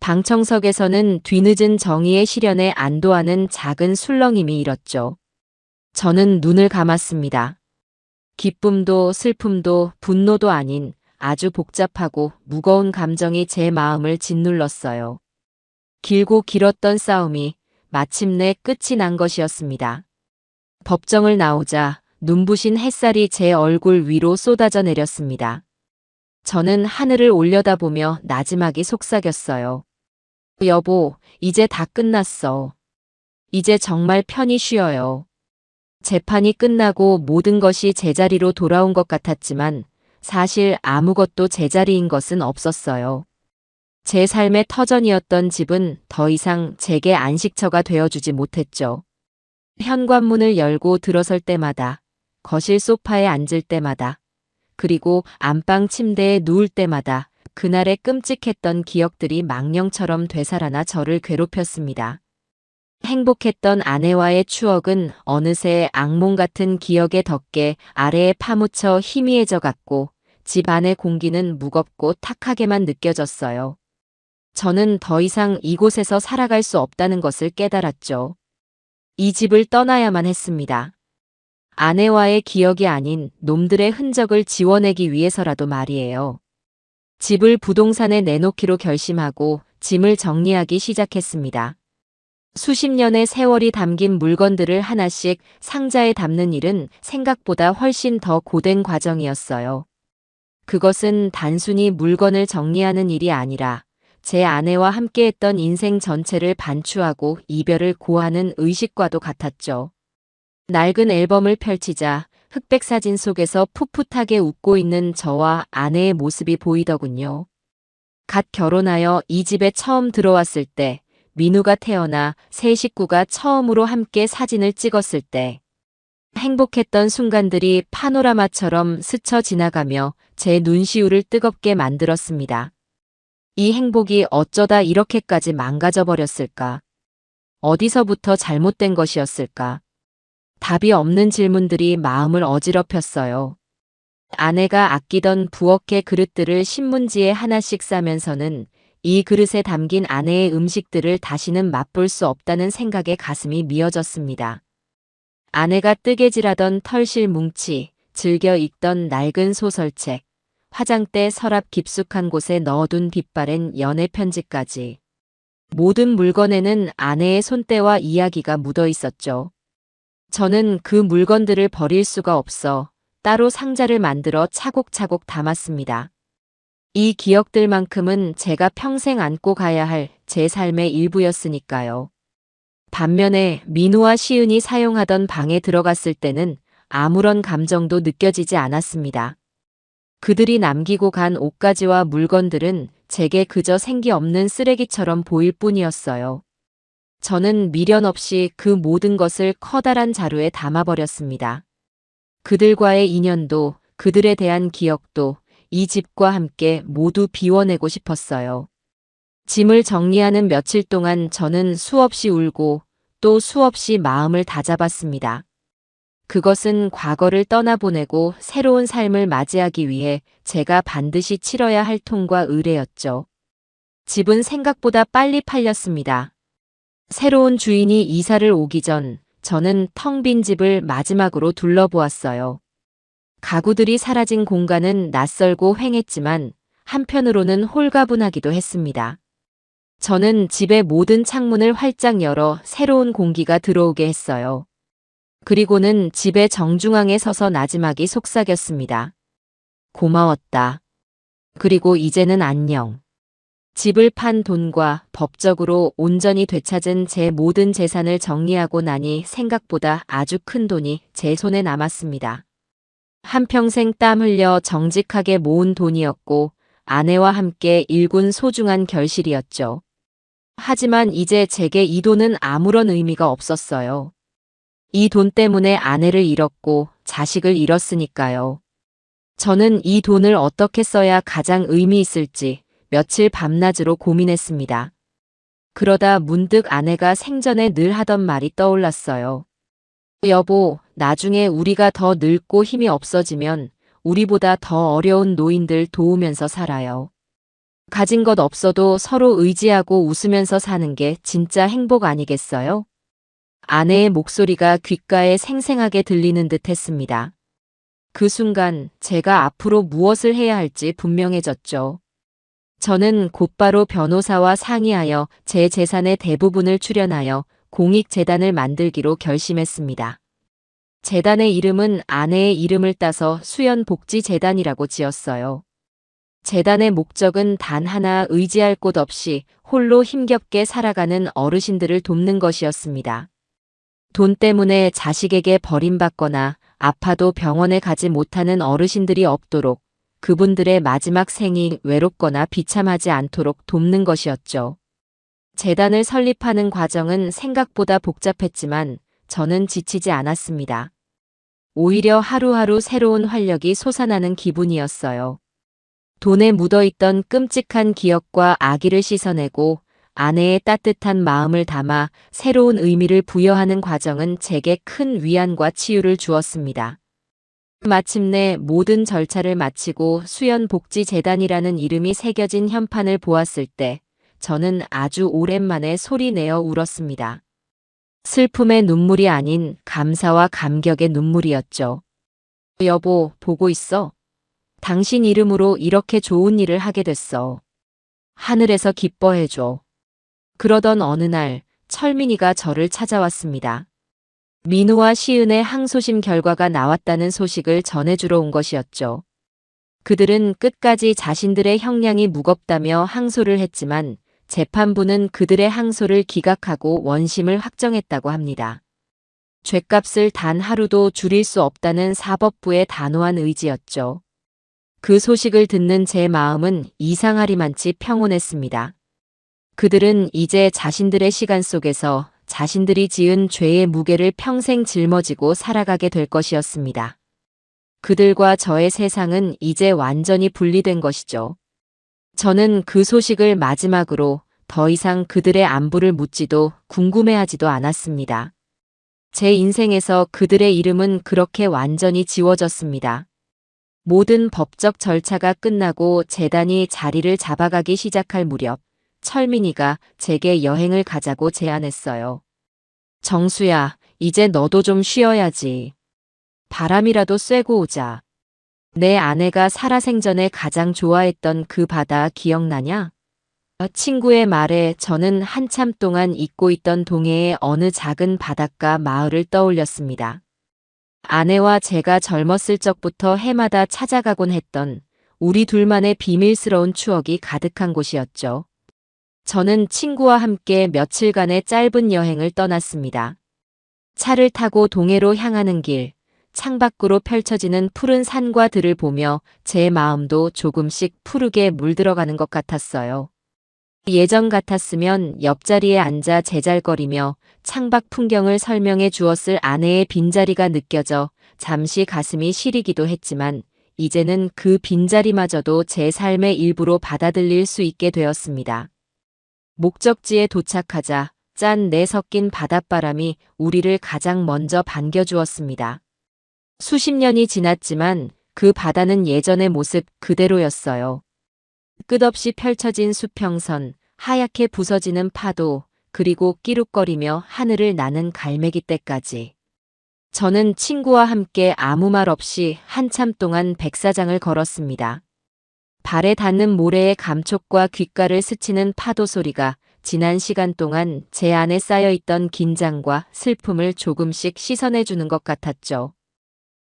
방청석에서는 뒤늦은 정의의 실현에 안도하는 작은 술렁임이 일었죠. 저는 눈을 감았습니다. 기쁨도 슬픔도 분노도 아닌 아주 복잡하고 무거운 감정이 제 마음을 짓눌렀어요. 길고 길었던 싸움이 마침내 끝이 난 것이었습니다. 법정을 나오자 눈부신 햇살이 제 얼굴 위로 쏟아져 내렸습니다. 저는 하늘을 올려다보며 나지막이 속삭였어요. 여보, 이제 다 끝났어. 이제 정말 편히 쉬어요. 재판이 끝나고 모든 것이 제자리로 돌아온 것 같았지만 사실 아무것도 제자리인 것은 없었어요. 제 삶의 터전이었던 집은 더 이상 제게 안식처가 되어주지 못했죠. 현관문을 열고 들어설 때마다, 거실 소파에 앉을 때마다, 그리고 안방 침대에 누울 때마다 그날의 끔찍했던 기억들이 망령처럼 되살아나 저를 괴롭혔습니다. 행복했던 아내와의 추억은 어느새 악몽 같은 기억의 덮개 아래에 파묻혀 희미해져 갔고 집 안의 공기는 무겁고 탁하게만 느껴졌어요. 저는 더 이상 이곳에서 살아갈 수 없다는 것을 깨달았죠. 이 집을 떠나야만 했습니다. 아내와의 기억이 아닌 놈들의 흔적을 지워내기 위해서라도 말이에요. 집을 부동산에 내놓기로 결심하고 짐을 정리하기 시작했습니다. 수십 년의 세월이 담긴 물건들을 하나씩 상자에 담는 일은 생각보다 훨씬 더 고된 과정이었어요. 그것은 단순히 물건을 정리하는 일이 아니라 제 아내와 함께했던 인생 전체를 반추하고 이별을 고하는 의식과도 같았죠. 낡은 앨범을 펼치자 흑백 사진 속에서 풋풋하게 웃고 있는 저와 아내의 모습이 보이더군요. 갓 결혼하여 이 집에 처음 들어왔을 때, 민우가 태어나 세 식구가 처음으로 함께 사진을 찍었을 때, 행복했던 순간들이 파노라마처럼 스쳐 지나가며 제 눈시울을 뜨겁게 만들었습니다. 이 행복이 어쩌다 이렇게까지 망가져 버렸을까? 어디서부터 잘못된 것이었을까? 답이 없는 질문들이 마음을 어지럽혔어요. 아내가 아끼던 부엌의 그릇들을 신문지에 하나씩 싸면서는 이 그릇에 담긴 아내의 음식들을 다시는 맛볼 수 없다는 생각에 가슴이 미어졌습니다. 아내가 뜨개질하던 털실 뭉치, 즐겨 읽던 낡은 소설책, 화장대 서랍 깊숙한 곳에 넣어둔 빛바랜 연애 편지까지. 모든 물건에는 아내의 손때와 이야기가 묻어 있었죠. 저는 그 물건들을 버릴 수가 없어 따로 상자를 만들어 차곡차곡 담았습니다. 이 기억들만큼은 제가 평생 안고 가야 할 제 삶의 일부였으니까요. 반면에 민우와 시은이 사용하던 방에 들어갔을 때는 아무런 감정도 느껴지지 않았습니다. 그들이 남기고 간 옷가지와 물건들은 제게 그저 생기 없는 쓰레기처럼 보일 뿐이었어요. 저는 미련 없이 그 모든 것을 커다란 자루에 담아버렸습니다. 그들과의 인연도, 그들에 대한 기억도 이 집과 함께 모두 비워내고 싶었어요. 짐을 정리하는 며칠 동안 저는 수없이 울고 또 수없이 마음을 다잡았습니다. 그것은 과거를 떠나보내고 새로운 삶을 맞이하기 위해 제가 반드시 치러야 할 통과 의례였죠. 집은 생각보다 빨리 팔렸습니다. 새로운 주인이 이사를 오기 전 저는 텅 빈 집을 마지막으로 둘러보았어요. 가구들이 사라진 공간은 낯설고 휑했지만 한편으로는 홀가분하기도 했습니다. 저는 집의 모든 창문을 활짝 열어 새로운 공기가 들어오게 했어요. 그리고는 집의 정중앙에 서서 나지막이 속삭였습니다. 고마웠다. 그리고 이제는 안녕. 집을 판 돈과 법적으로 온전히 되찾은 제 모든 재산을 정리하고 나니 생각보다 아주 큰 돈이 제 손에 남았습니다. 한평생 땀 흘려 정직하게 모은 돈이었고 아내와 함께 일군 소중한 결실이었죠. 하지만 이제 제게 이 돈은 아무런 의미가 없었어요. 이 돈 때문에 아내를 잃었고 자식을 잃었으니까요. 저는 이 돈을 어떻게 써야 가장 의미 있을지 며칠 밤낮으로 고민했습니다. 그러다 문득 아내가 생전에 늘 하던 말이 떠올랐어요. 여보, 나중에 우리가 더 늙고 힘이 없어지면 우리보다 더 어려운 노인들 도우면서 살아요. 가진 것 없어도 서로 의지하고 웃으면서 사는 게 진짜 행복 아니겠어요? 아내의 목소리가 귓가에 생생하게 들리는 듯 했습니다. 그 순간 제가 앞으로 무엇을 해야 할지 분명해졌죠. 저는 곧바로 변호사와 상의하여 제 재산의 대부분을 출연하여 공익재단을 만들기로 결심했습니다. 재단의 이름은 아내의 이름을 따서 수연복지재단이라고 지었어요. 재단의 목적은 단 하나 의지할 곳 없이 홀로 힘겹게 살아가는 어르신들을 돕는 것이었습니다. 돈 때문에 자식에게 버림받거나 아파도 병원에 가지 못하는 어르신들이 없도록 그분들의 마지막 생이 외롭거나 비참하지 않도록 돕는 것이었죠. 재단을 설립하는 과정은 생각보다 복잡했지만 저는 지치지 않았습니다. 오히려 하루하루 새로운 활력이 솟아나는 기분이었어요. 돈에 묻어있던 끔찍한 기억과 악의를 씻어내고 아내의 따뜻한 마음을 담아 새로운 의미를 부여하는 과정은 제게 큰 위안과 치유를 주었습니다. 마침내 모든 절차를 마치고 수연복지재단이라는 이름이 새겨진 현판을 보았을 때 저는 아주 오랜만에 소리 내어 울었습니다. 슬픔의 눈물이 아닌 감사와 감격의 눈물이었죠. 여보, 보고 있어. 당신 이름으로 이렇게 좋은 일을 하게 됐어. 하늘에서 기뻐해줘. 그러던 어느 날 철민이가 저를 찾아왔습니다. 민우와 시은의 항소심 결과가 나왔다는 소식을 전해주러 온 것이었죠. 그들은 끝까지 자신들의 형량이 무겁다며 항소를 했지만 재판부는 그들의 항소를 기각하고 원심을 확정했다고 합니다. 죗값을 단 하루도 줄일 수 없다는 사법부의 단호한 의지였죠. 그 소식을 듣는 제 마음은 이상하리만치 평온했습니다. 그들은 이제 자신들의 시간 속에서 자신들이 지은 죄의 무게를 평생 짊어지고 살아가게 될 것이었습니다. 그들과 저의 세상은 이제 완전히 분리된 것이죠. 저는 그 소식을 마지막으로 더 이상 그들의 안부를 묻지도 궁금해하지도 않았습니다. 제 인생에서 그들의 이름은 그렇게 완전히 지워졌습니다. 모든 법적 절차가 끝나고 재단이 자리를 잡아가기 시작할 무렵 철민이가 제게 여행을 가자고 제안했어요. 정수야, 이제 너도 좀 쉬어야지. 바람이라도 쐬고 오자. 내 아내가 살아생전에 가장 좋아했던 그 바다 기억나냐? 친구의 말에 저는 한참 동안 잊고 있던 동해의 어느 작은 바닷가 마을을 떠올렸습니다. 아내와 제가 젊었을 적부터 해마다 찾아가곤 했던 우리 둘만의 비밀스러운 추억이 가득한 곳이었죠. 저는 친구와 함께 며칠간의 짧은 여행을 떠났습니다. 차를 타고 동해로 향하는 길, 창밖으로 펼쳐지는 푸른 산과 들을 보며 제 마음도 조금씩 푸르게 물들어가는 것 같았어요. 예전 같았으면 옆자리에 앉아 제잘거리며 창밖 풍경을 설명해 주었을 아내의 빈자리가 느껴져 잠시 가슴이 시리기도 했지만 이제는 그 빈자리마저도 제 삶의 일부로 받아들일 수 있게 되었습니다. 목적지에 도착하자 짠내 섞인 바닷바람이 우리를 가장 먼저 반겨주었습니다. 수십 년이 지났지만 그 바다는 예전의 모습 그대로였어요. 끝없이 펼쳐진 수평선, 하얗게 부서지는 파도, 그리고 끼룩거리며 하늘을 나는 갈매기떼까지. 저는 친구와 함께 아무 말 없이 한참 동안 백사장을 걸었습니다. 발에 닿는 모래의 감촉과 귓가를 스치는 파도 소리가 지난 시간 동안 제 안에 쌓여있던 긴장과 슬픔을 조금씩 씻어내주는 것 같았죠.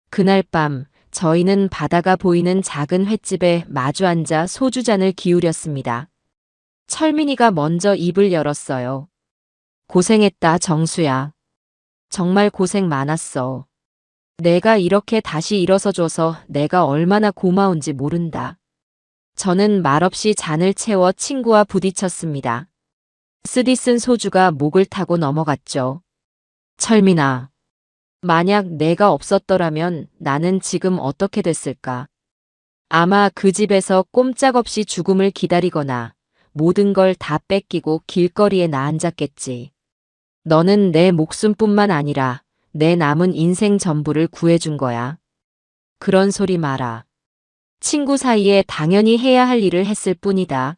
그날 밤 저희는 바다가 보이는 작은 횟집에 마주 앉아 소주잔을 기울였습니다. 철민이가 먼저 입을 열었어요. 고생했다, 정수야. 정말 고생 많았어. 내가 이렇게 다시 일어서줘서 내가 얼마나 고마운지 모른다. 저는 말없이 잔을 채워 친구와 부딪혔습니다. 쓰디쓴 소주가 목을 타고 넘어갔죠. 철민아. 만약 내가 없었더라면 나는 지금 어떻게 됐을까? 아마 그 집에서 꼼짝없이 죽음을 기다리거나 모든 걸 다 뺏기고 길거리에 나앉았겠지. 너는 내 목숨뿐만 아니라 내 남은 인생 전부를 구해준 거야. 그런 소리 마라. 친구 사이에 당연히 해야 할 일을 했을 뿐이다.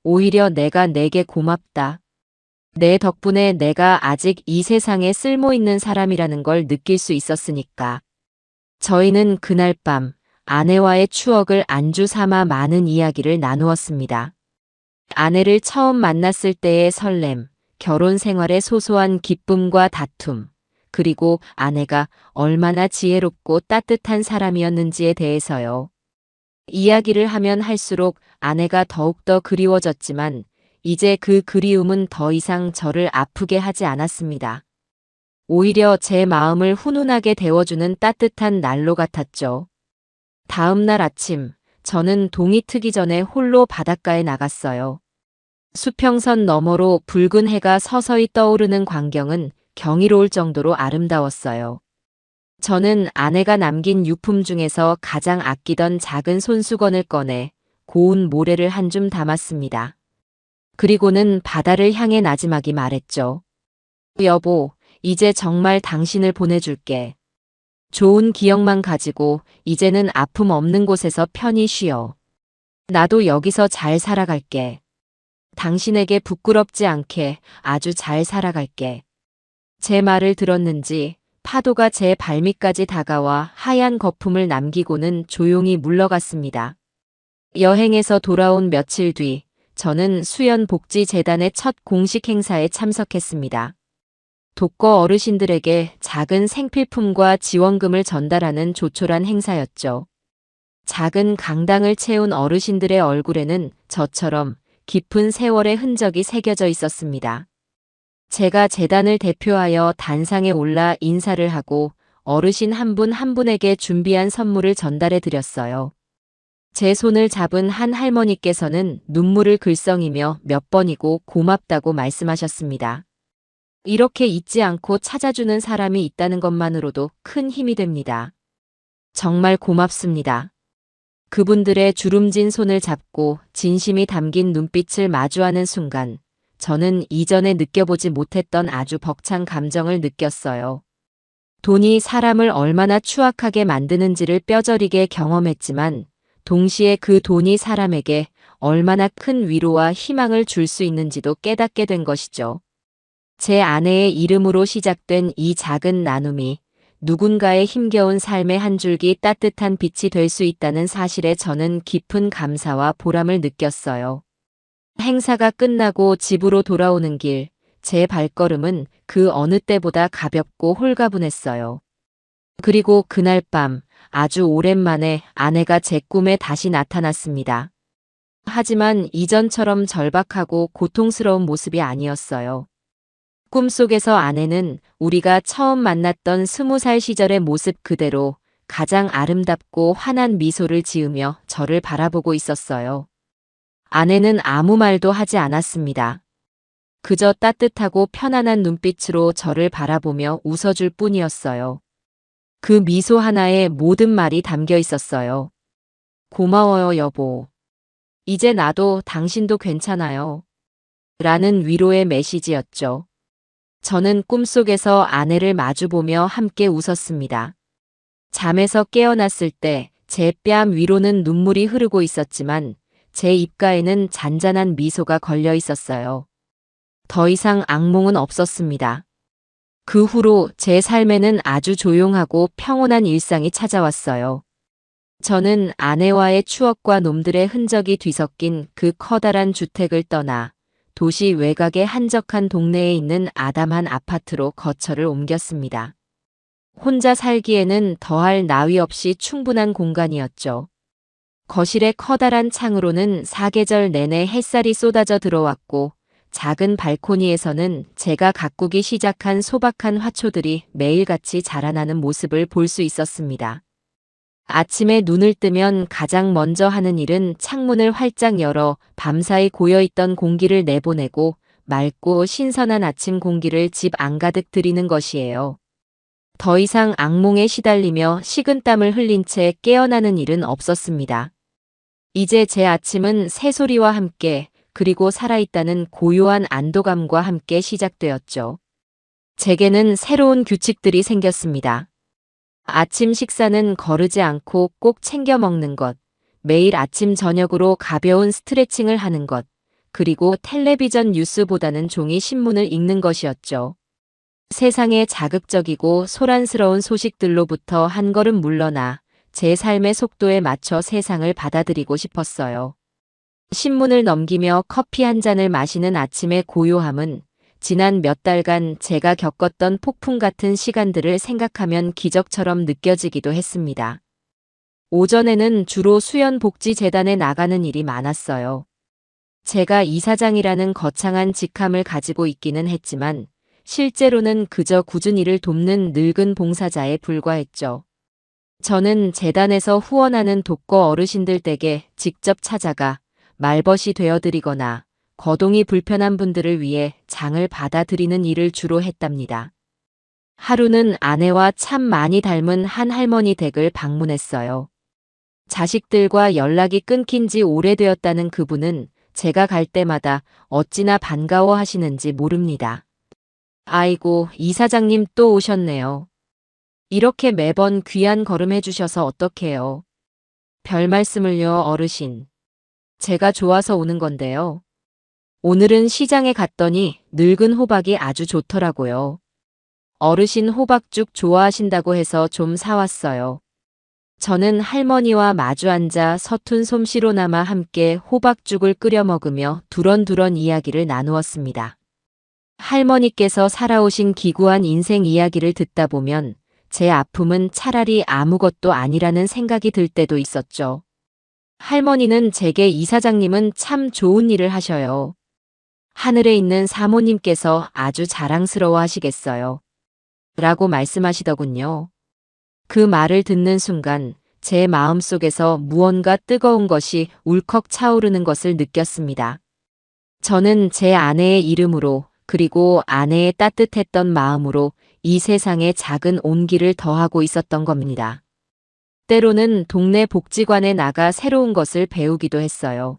오히려 내가 내게 고맙다. 내 덕분에 내가 아직 이 세상에 쓸모있는 사람이라는 걸 느낄 수 있었으니까. 저희는 그날 밤 아내와의 추억을 안주 삼아 많은 이야기를 나누었습니다. 아내를 처음 만났을 때의 설렘, 결혼 생활의 소소한 기쁨과 다툼, 그리고 아내가 얼마나 지혜롭고 따뜻한 사람이었는지에 대해서요. 이야기를 하면 할수록 아내가 더욱더 그리워졌지만 이제 그 그리움은 더 이상 저를 아프게 하지 않았습니다. 오히려 제 마음을 훈훈하게 데워주는 따뜻한 난로 같았죠. 다음 날 아침, 저는 동이 트기 전에 홀로 바닷가에 나갔어요. 수평선 너머로 붉은 해가 서서히 떠오르는 광경은 경이로울 정도로 아름다웠어요. 저는 아내가 남긴 유품 중에서 가장 아끼던 작은 손수건을 꺼내 고운 모래를 한 줌 담았습니다. 그리고는 바다를 향해 나지막이 말했죠. 여보, 이제 정말 당신을 보내줄게. 좋은 기억만 가지고 이제는 아픔 없는 곳에서 편히 쉬어. 나도 여기서 잘 살아갈게. 당신에게 부끄럽지 않게 아주 잘 살아갈게. 제 말을 들었는지 파도가 제 발밑까지 다가와 하얀 거품을 남기고는 조용히 물러갔습니다. 여행에서 돌아온 며칠 뒤, 저는 수연복지재단의 첫 공식 행사에 참석했습니다. 독거 어르신들에게 작은 생필품과 지원금을 전달하는 조촐한 행사였죠. 작은 강당을 채운 어르신들의 얼굴에는 저처럼 깊은 세월의 흔적이 새겨져 있었습니다. 제가 재단을 대표하여 단상에 올라 인사를 하고 어르신 한 분 한 분에게 준비한 선물을 전달해 드렸어요. 제 손을 잡은 한 할머니께서는 눈물을 글썽이며 몇 번이고 고맙다고 말씀하셨습니다. 이렇게 잊지 않고 찾아주는 사람이 있다는 것만으로도 큰 힘이 됩니다. 정말 고맙습니다. 그분들의 주름진 손을 잡고 진심이 담긴 눈빛을 마주하는 순간, 저는 이전에 느껴보지 못했던 아주 벅찬 감정을 느꼈어요. 돈이 사람을 얼마나 추악하게 만드는지를 뼈저리게 경험했지만, 동시에 그 돈이 사람에게 얼마나 큰 위로와 희망을 줄 수 있는지도 깨닫게 된 것이죠. 제 아내의 이름으로 시작된 이 작은 나눔이 누군가의 힘겨운 삶의 한 줄기 따뜻한 빛이 될 수 있다는 사실에 저는 깊은 감사와 보람을 느꼈어요. 행사가 끝나고 집으로 돌아오는 길, 제 발걸음은 그 어느 때보다 가볍고 홀가분했어요. 그리고 그날 밤, 아주 오랜만에 아내가 제 꿈에 다시 나타났습니다. 하지만 이전처럼 절박하고 고통스러운 모습이 아니었어요. 꿈속에서 아내는 우리가 처음 만났던 20살 시절의 모습 그대로 가장 아름답고 환한 미소를 지으며 저를 바라보고 있었어요. 아내는 아무 말도 하지 않았습니다. 그저 따뜻하고 편안한 눈빛으로 저를 바라보며 웃어줄 뿐이었어요. 그 미소 하나에 모든 말이 담겨 있었어요. 고마워요, 여보. 이제 나도 당신도 괜찮아요. 라는 위로의 메시지였죠. 저는 꿈속에서 아내를 마주보며 함께 웃었습니다. 잠에서 깨어났을 때 제 뺨 위로는 눈물이 흐르고 있었지만 제 입가에는 잔잔한 미소가 걸려 있었어요. 더 이상 악몽은 없었습니다. 그 후로 제 삶에는 아주 조용하고 평온한 일상이 찾아왔어요. 저는 아내와의 추억과 놈들의 흔적이 뒤섞인 그 커다란 주택을 떠나 도시 외곽의 한적한 동네에 있는 아담한 아파트로 거처를 옮겼습니다. 혼자 살기에는 더할 나위 없이 충분한 공간이었죠. 거실의 커다란 창으로는 사계절 내내 햇살이 쏟아져 들어왔고 작은 발코니에서는 제가 가꾸기 시작한 소박한 화초들이 매일같이 자라나는 모습을 볼 수 있었습니다. 아침에 눈을 뜨면 가장 먼저 하는 일은 창문을 활짝 열어 밤사이 고여있던 공기를 내보내고 맑고 신선한 아침 공기를 집 안가득 들이는 것이에요. 더 이상 악몽에 시달리며 식은땀을 흘린 채 깨어나는 일은 없었습니다. 이제 제 아침은 새소리와 함께 그리고 살아있다는 고요한 안도감과 함께 시작되었죠. 제게는 새로운 규칙들이 생겼습니다. 아침 식사는 거르지 않고 꼭 챙겨 먹는 것, 매일 아침 저녁으로 가벼운 스트레칭을 하는 것, 그리고 텔레비전 뉴스보다는 종이 신문을 읽는 것이었죠. 세상의 자극적이고 소란스러운 소식들로부터 한 걸음 물러나 제 삶의 속도에 맞춰 세상을 받아들이고 싶었어요. 신문을 넘기며 커피 한 잔을 마시는 아침의 고요함은 지난 몇 달간 제가 겪었던 폭풍 같은 시간들을 생각하면 기적처럼 느껴지기도 했습니다. 오전에는 주로 수연복지재단에 나가는 일이 많았어요. 제가 이사장이라는 거창한 직함을 가지고 있기는 했지만 실제로는 그저 꾸준히 일을 돕는 늙은 봉사자에 불과했죠. 저는 재단에서 후원하는 독거 어르신들 댁에 직접 찾아가 말벗이 되어드리거나 거동이 불편한 분들을 위해 장을 받아드리는 일을 주로 했답니다. 하루는 아내와 참 많이 닮은 한 할머니 댁을 방문했어요. 자식들과 연락이 끊긴 지 오래되었다는 그분은 제가 갈 때마다 어찌나 반가워하시는지 모릅니다. 아이고, 이사장님 또 오셨네요. 이렇게 매번 귀한 걸음 해주셔서 어떡해요. 별 말씀을요, 어르신. 제가 좋아서 오는 건데요. 오늘은 시장에 갔더니 늙은 호박이 아주 좋더라고요. 어르신 호박죽 좋아하신다고 해서 좀 사왔어요. 저는 할머니와 마주 앉아 서툰 솜씨로나마 함께 호박죽을 끓여 먹으며 두런두런 이야기를 나누었습니다. 할머니께서 살아오신 기구한 인생 이야기를 듣다 보면 제 아픔은 차라리 아무것도 아니라는 생각이 들 때도 있었죠. 할머니는 제게 이사장님은 참 좋은 일을 하셔요. 하늘에 있는 사모님께서 아주 자랑스러워 하시겠어요. 라고 말씀하시더군요. 그 말을 듣는 순간 제 마음속에서 무언가 뜨거운 것이 울컥 차오르는 것을 느꼈습니다. 저는 제 아내의 이름으로 그리고 아내의 따뜻했던 마음으로 이 세상에 작은 온기를 더하고 있었던 겁니다. 때로는 동네 복지관에 나가 새로운 것을 배우기도 했어요.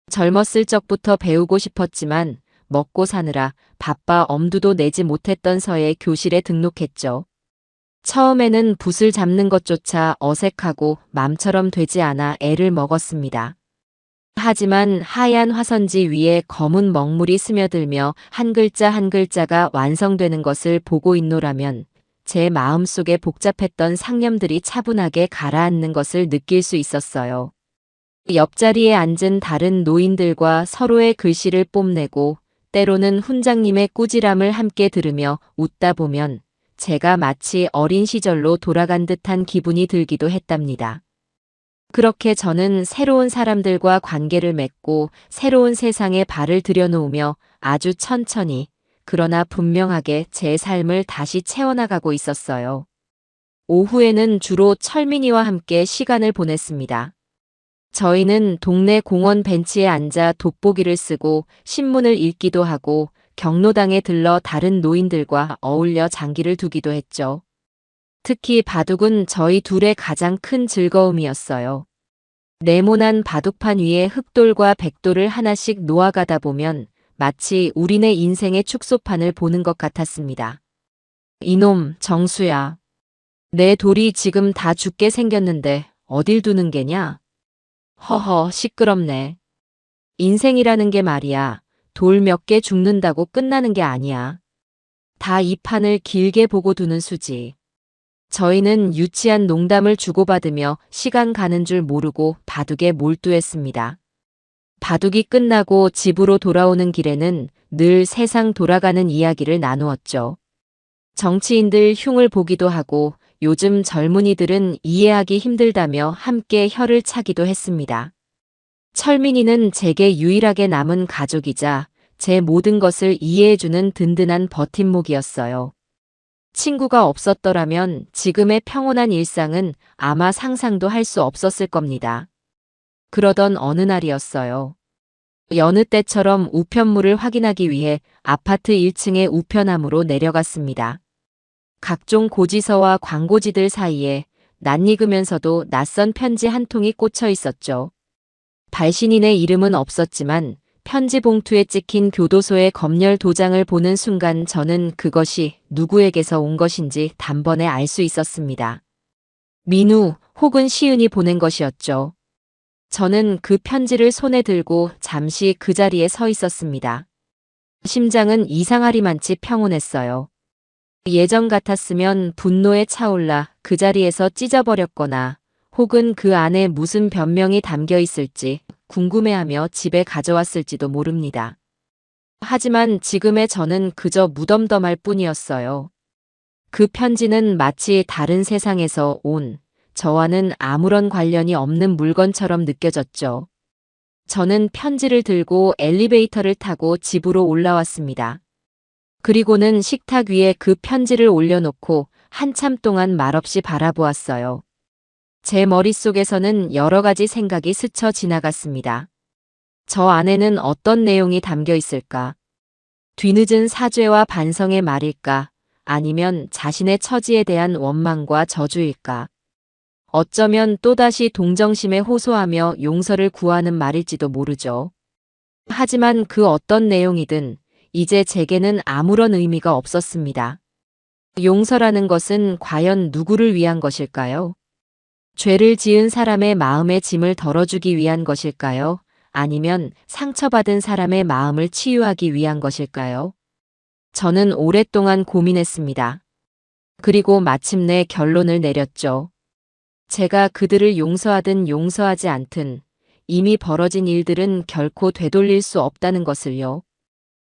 젊었을 적부터 배우고 싶었지만 먹고 사느라 바빠 엄두도 내지 못했던 서에 교실에 등록했죠. 처음에는 붓을 잡는 것조차 어색하고 맘처럼 되지 않아 애를 먹었습니다. 하지만 하얀 화선지 위에 검은 먹물이 스며들며 한 글자 한 글자가 완성되는 것을 보고 있노라면 제 마음속에 복잡했던 상념들이 차분하게 가라앉는 것을 느낄 수 있었어요. 옆자리에 앉은 다른 노인들과 서로의 글씨를 뽐내고 때로는 훈장님의 꾸지람을 함께 들으며 웃다 보면 제가 마치 어린 시절로 돌아간 듯한 기분이 들기도 했답니다. 그렇게 저는 새로운 사람들과 관계를 맺고 새로운 세상에 발을 들여놓으며 아주 천천히 그러나 분명하게 제 삶을 다시 채워나가고 있었어요. 오후에는 주로 철민이와 함께 시간을 보냈습니다. 저희는 동네 공원 벤치에 앉아 돋보기를 쓰고 신문을 읽기도 하고 경로당에 들러 다른 노인들과 어울려 장기를 두기도 했죠. 특히 바둑은 저희 둘의 가장 큰 즐거움이었어요. 네모난 바둑판 위에 흑돌과 백돌을 하나씩 놓아가다 보면 마치 우리네 인생의 축소판을 보는 것 같았습니다. 이놈, 정수야. 내 돌이 지금 다 죽게 생겼는데 어딜 두는 게냐? 허허, 시끄럽네. 인생이라는 게 말이야. 돌 몇 개 죽는다고 끝나는 게 아니야. 다 이 판을 길게 보고 두는 수지. 저희는 유치한 농담을 주고받으며 시간 가는 줄 모르고 바둑에 몰두했습니다. 바둑이 끝나고 집으로 돌아오는 길에는 늘 세상 돌아가는 이야기를 나누었죠. 정치인들 흉을 보기도 하고 요즘 젊은이들은 이해하기 힘들다며 함께 혀를 차기도 했습니다. 철민이는 제게 유일하게 남은 가족이자 제 모든 것을 이해해주는 든든한 버팀목이었어요. 친구가 없었더라면 지금의 평온한 일상은 아마 상상도 할 수 없었을 겁니다. 그러던 어느 날이었어요. 여느 때처럼 우편물을 확인하기 위해 아파트 1층의 우편함으로 내려갔습니다. 각종 고지서와 광고지들 사이에 낯익으면서도 낯선 편지 한 통이 꽂혀 있었죠. 발신인의 이름은 없었지만 편지 봉투에 찍힌 교도소의 검열 도장을 보는 순간 저는 그것이 누구에게서 온 것인지 단번에 알 수 있었습니다. 민우 혹은 시은이 보낸 것이었죠. 저는 그 편지를 손에 들고 잠시 그 자리에 서 있었습니다. 심장은 이상하리만치 평온했어요. 예전 같았으면 분노에 차올라 그 자리에서 찢어버렸거나 혹은 그 안에 무슨 변명이 담겨 있을지 궁금해하며 집에 가져왔을지도 모릅니다. 하지만 지금의 저는 그저 무덤덤할 뿐이었어요. 그 편지는 마치 다른 세상에서 온 저와는 아무런 관련이 없는 물건처럼 느껴졌죠. 저는 편지를 들고 엘리베이터를 타고 집으로 올라왔습니다. 그리고는 식탁 위에 그 편지를 올려놓고 한참 동안 말없이 바라보았어요. 제 머릿속에서는 여러 가지 생각이 스쳐 지나갔습니다. 저 안에는 어떤 내용이 담겨 있을까? 뒤늦은 사죄와 반성의 말일까? 아니면 자신의 처지에 대한 원망과 저주일까? 어쩌면 또다시 동정심에 호소하며 용서를 구하는 말일지도 모르죠. 하지만 그 어떤 내용이든 이제 제게는 아무런 의미가 없었습니다. 용서라는 것은 과연 누구를 위한 것일까요? 죄를 지은 사람의 마음의 짐을 덜어주기 위한 것일까요? 아니면 상처받은 사람의 마음을 치유하기 위한 것일까요? 저는 오랫동안 고민했습니다. 그리고 마침내 결론을 내렸죠. 제가 그들을 용서하든 용서하지 않든 이미 벌어진 일들은 결코 되돌릴 수 없다는 것을요.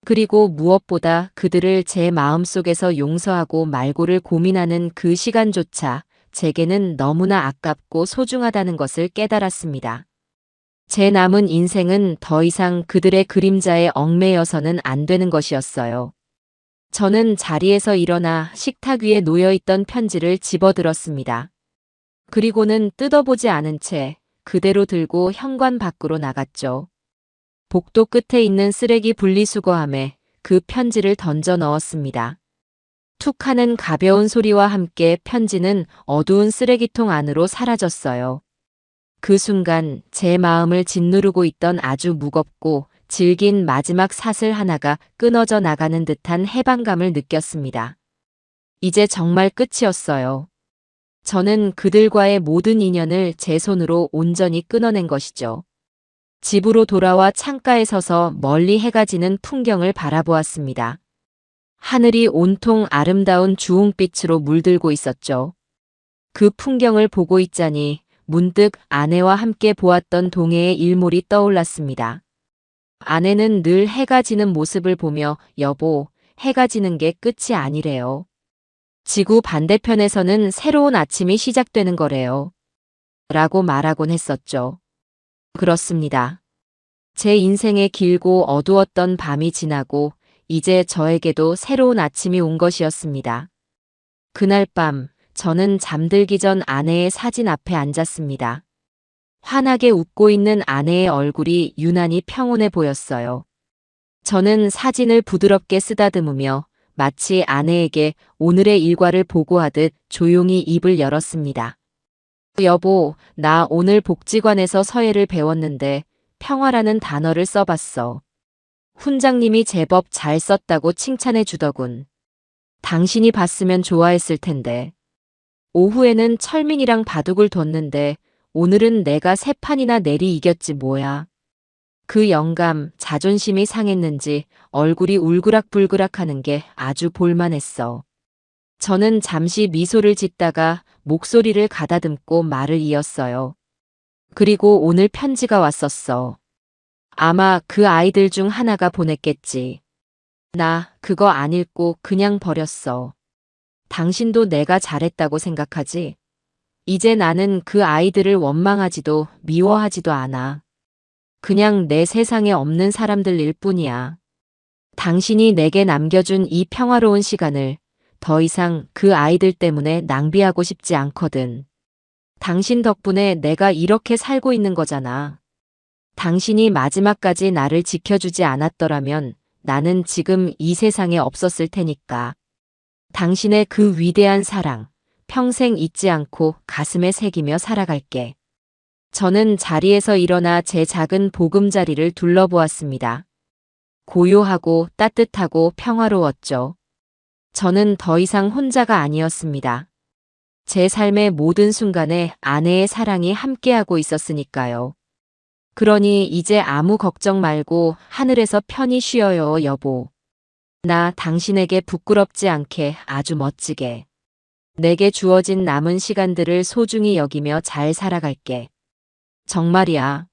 그리고 무엇보다 그들을 제 마음속에서 용서하고 말고를 고민하는 그 시간조차 제게는 너무나 아깝고 소중하다는 것을 깨달았습니다. 제 남은 인생은 더 이상 그들의 그림자에 얽매여서는 안 되는 것이었어요. 저는 자리에서 일어나 식탁 위에 놓여있던 편지를 집어들었습니다. 그리고는 뜯어보지 않은 채 그대로 들고 현관 밖으로 나갔죠. 복도 끝에 있는 쓰레기 분리수거함에 그 편지를 던져 넣었습니다. 툭 하는 가벼운 소리와 함께 편지는 어두운 쓰레기통 안으로 사라졌어요. 그 순간 제 마음을 짓누르고 있던 아주 무겁고 질긴 마지막 사슬 하나가 끊어져 나가는 듯한 해방감을 느꼈습니다. 이제 정말 끝이었어요. 저는 그들과의 모든 인연을 제 손으로 온전히 끊어낸 것이죠. 집으로 돌아와 창가에 서서 멀리 해가 지는 풍경을 바라보았습니다. 하늘이 온통 아름다운 주홍빛으로 물들고 있었죠. 그 풍경을 보고 있자니 문득 아내와 함께 보았던 동해의 일몰이 떠올랐습니다. 아내는 늘 해가 지는 모습을 보며 여보, 해가 지는 게 끝이 아니래요. 지구 반대편에서는 새로운 아침이 시작되는 거래요. 라고 말하곤 했었죠. 그렇습니다. 제 인생의 길고 어두웠던 밤이 지나고 이제 저에게도 새로운 아침이 온 것이었습니다. 그날 밤 저는 잠들기 전 아내의 사진 앞에 앉았습니다. 환하게 웃고 있는 아내의 얼굴이 유난히 평온해 보였어요. 저는 사진을 부드럽게 쓰다듬으며 마치 아내에게 오늘의 일과를 보고하듯 조용히 입을 열었습니다. 여보, 나 오늘 복지관에서 서예를 배웠는데 평화라는 단어를 써봤어. 훈장님이 제법 잘 썼다고 칭찬해 주더군. 당신이 봤으면 좋아했을 텐데. 오후에는 철민이랑 바둑을 뒀는데 오늘은 내가 세 판이나 내리 이겼지 뭐야. 그 영감, 자존심이 상했는지 얼굴이 울그락불그락하는 게 아주 볼만했어. 저는 잠시 미소를 짓다가 목소리를 가다듬고 말을 이었어요. 그리고 오늘 편지가 왔었어. 아마 그 아이들 중 하나가 보냈겠지. 나 그거 안 읽고 그냥 버렸어. 당신도 내가 잘했다고 생각하지? 이제 나는 그 아이들을 원망하지도 미워하지도 않아. 그냥 내 세상에 없는 사람들일 뿐이야. 당신이 내게 남겨준 이 평화로운 시간을 더 이상 그 아이들 때문에 낭비하고 싶지 않거든. 당신 덕분에 내가 이렇게 살고 있는 거잖아. 당신이 마지막까지 나를 지켜주지 않았더라면 나는 지금 이 세상에 없었을 테니까. 당신의 그 위대한 사랑, 평생 잊지 않고 가슴에 새기며 살아갈게. 저는 자리에서 일어나 제 작은 보금자리를 둘러보았습니다. 고요하고 따뜻하고 평화로웠죠. 저는 더 이상 혼자가 아니었습니다. 제 삶의 모든 순간에 아내의 사랑이 함께하고 있었으니까요. 그러니 이제 아무 걱정 말고 하늘에서 편히 쉬어요, 여보. 나 당신에게 부끄럽지 않게 아주 멋지게. 내게 주어진 남은 시간들을 소중히 여기며 잘 살아갈게. 정말이야.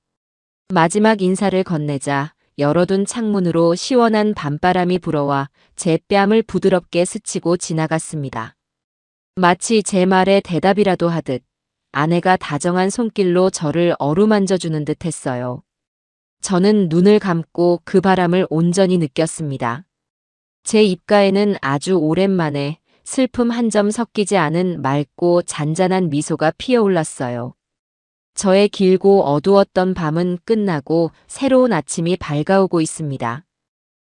마지막 인사를 건네자 열어둔 창문으로 시원한 밤바람이 불어와 제 뺨을 부드럽게 스치고 지나갔습니다. 마치 제 말에 대답이라도 하듯 아내가 다정한 손길로 저를 어루만져주는 듯 했어요. 저는 눈을 감고 그 바람을 온전히 느꼈습니다. 제 입가에는 아주 오랜만에 슬픔 한 점 섞이지 않은 맑고 잔잔한 미소가 피어올랐어요. 저의 길고 어두웠던 밤은 끝나고 새로운 아침이 밝아오고 있습니다.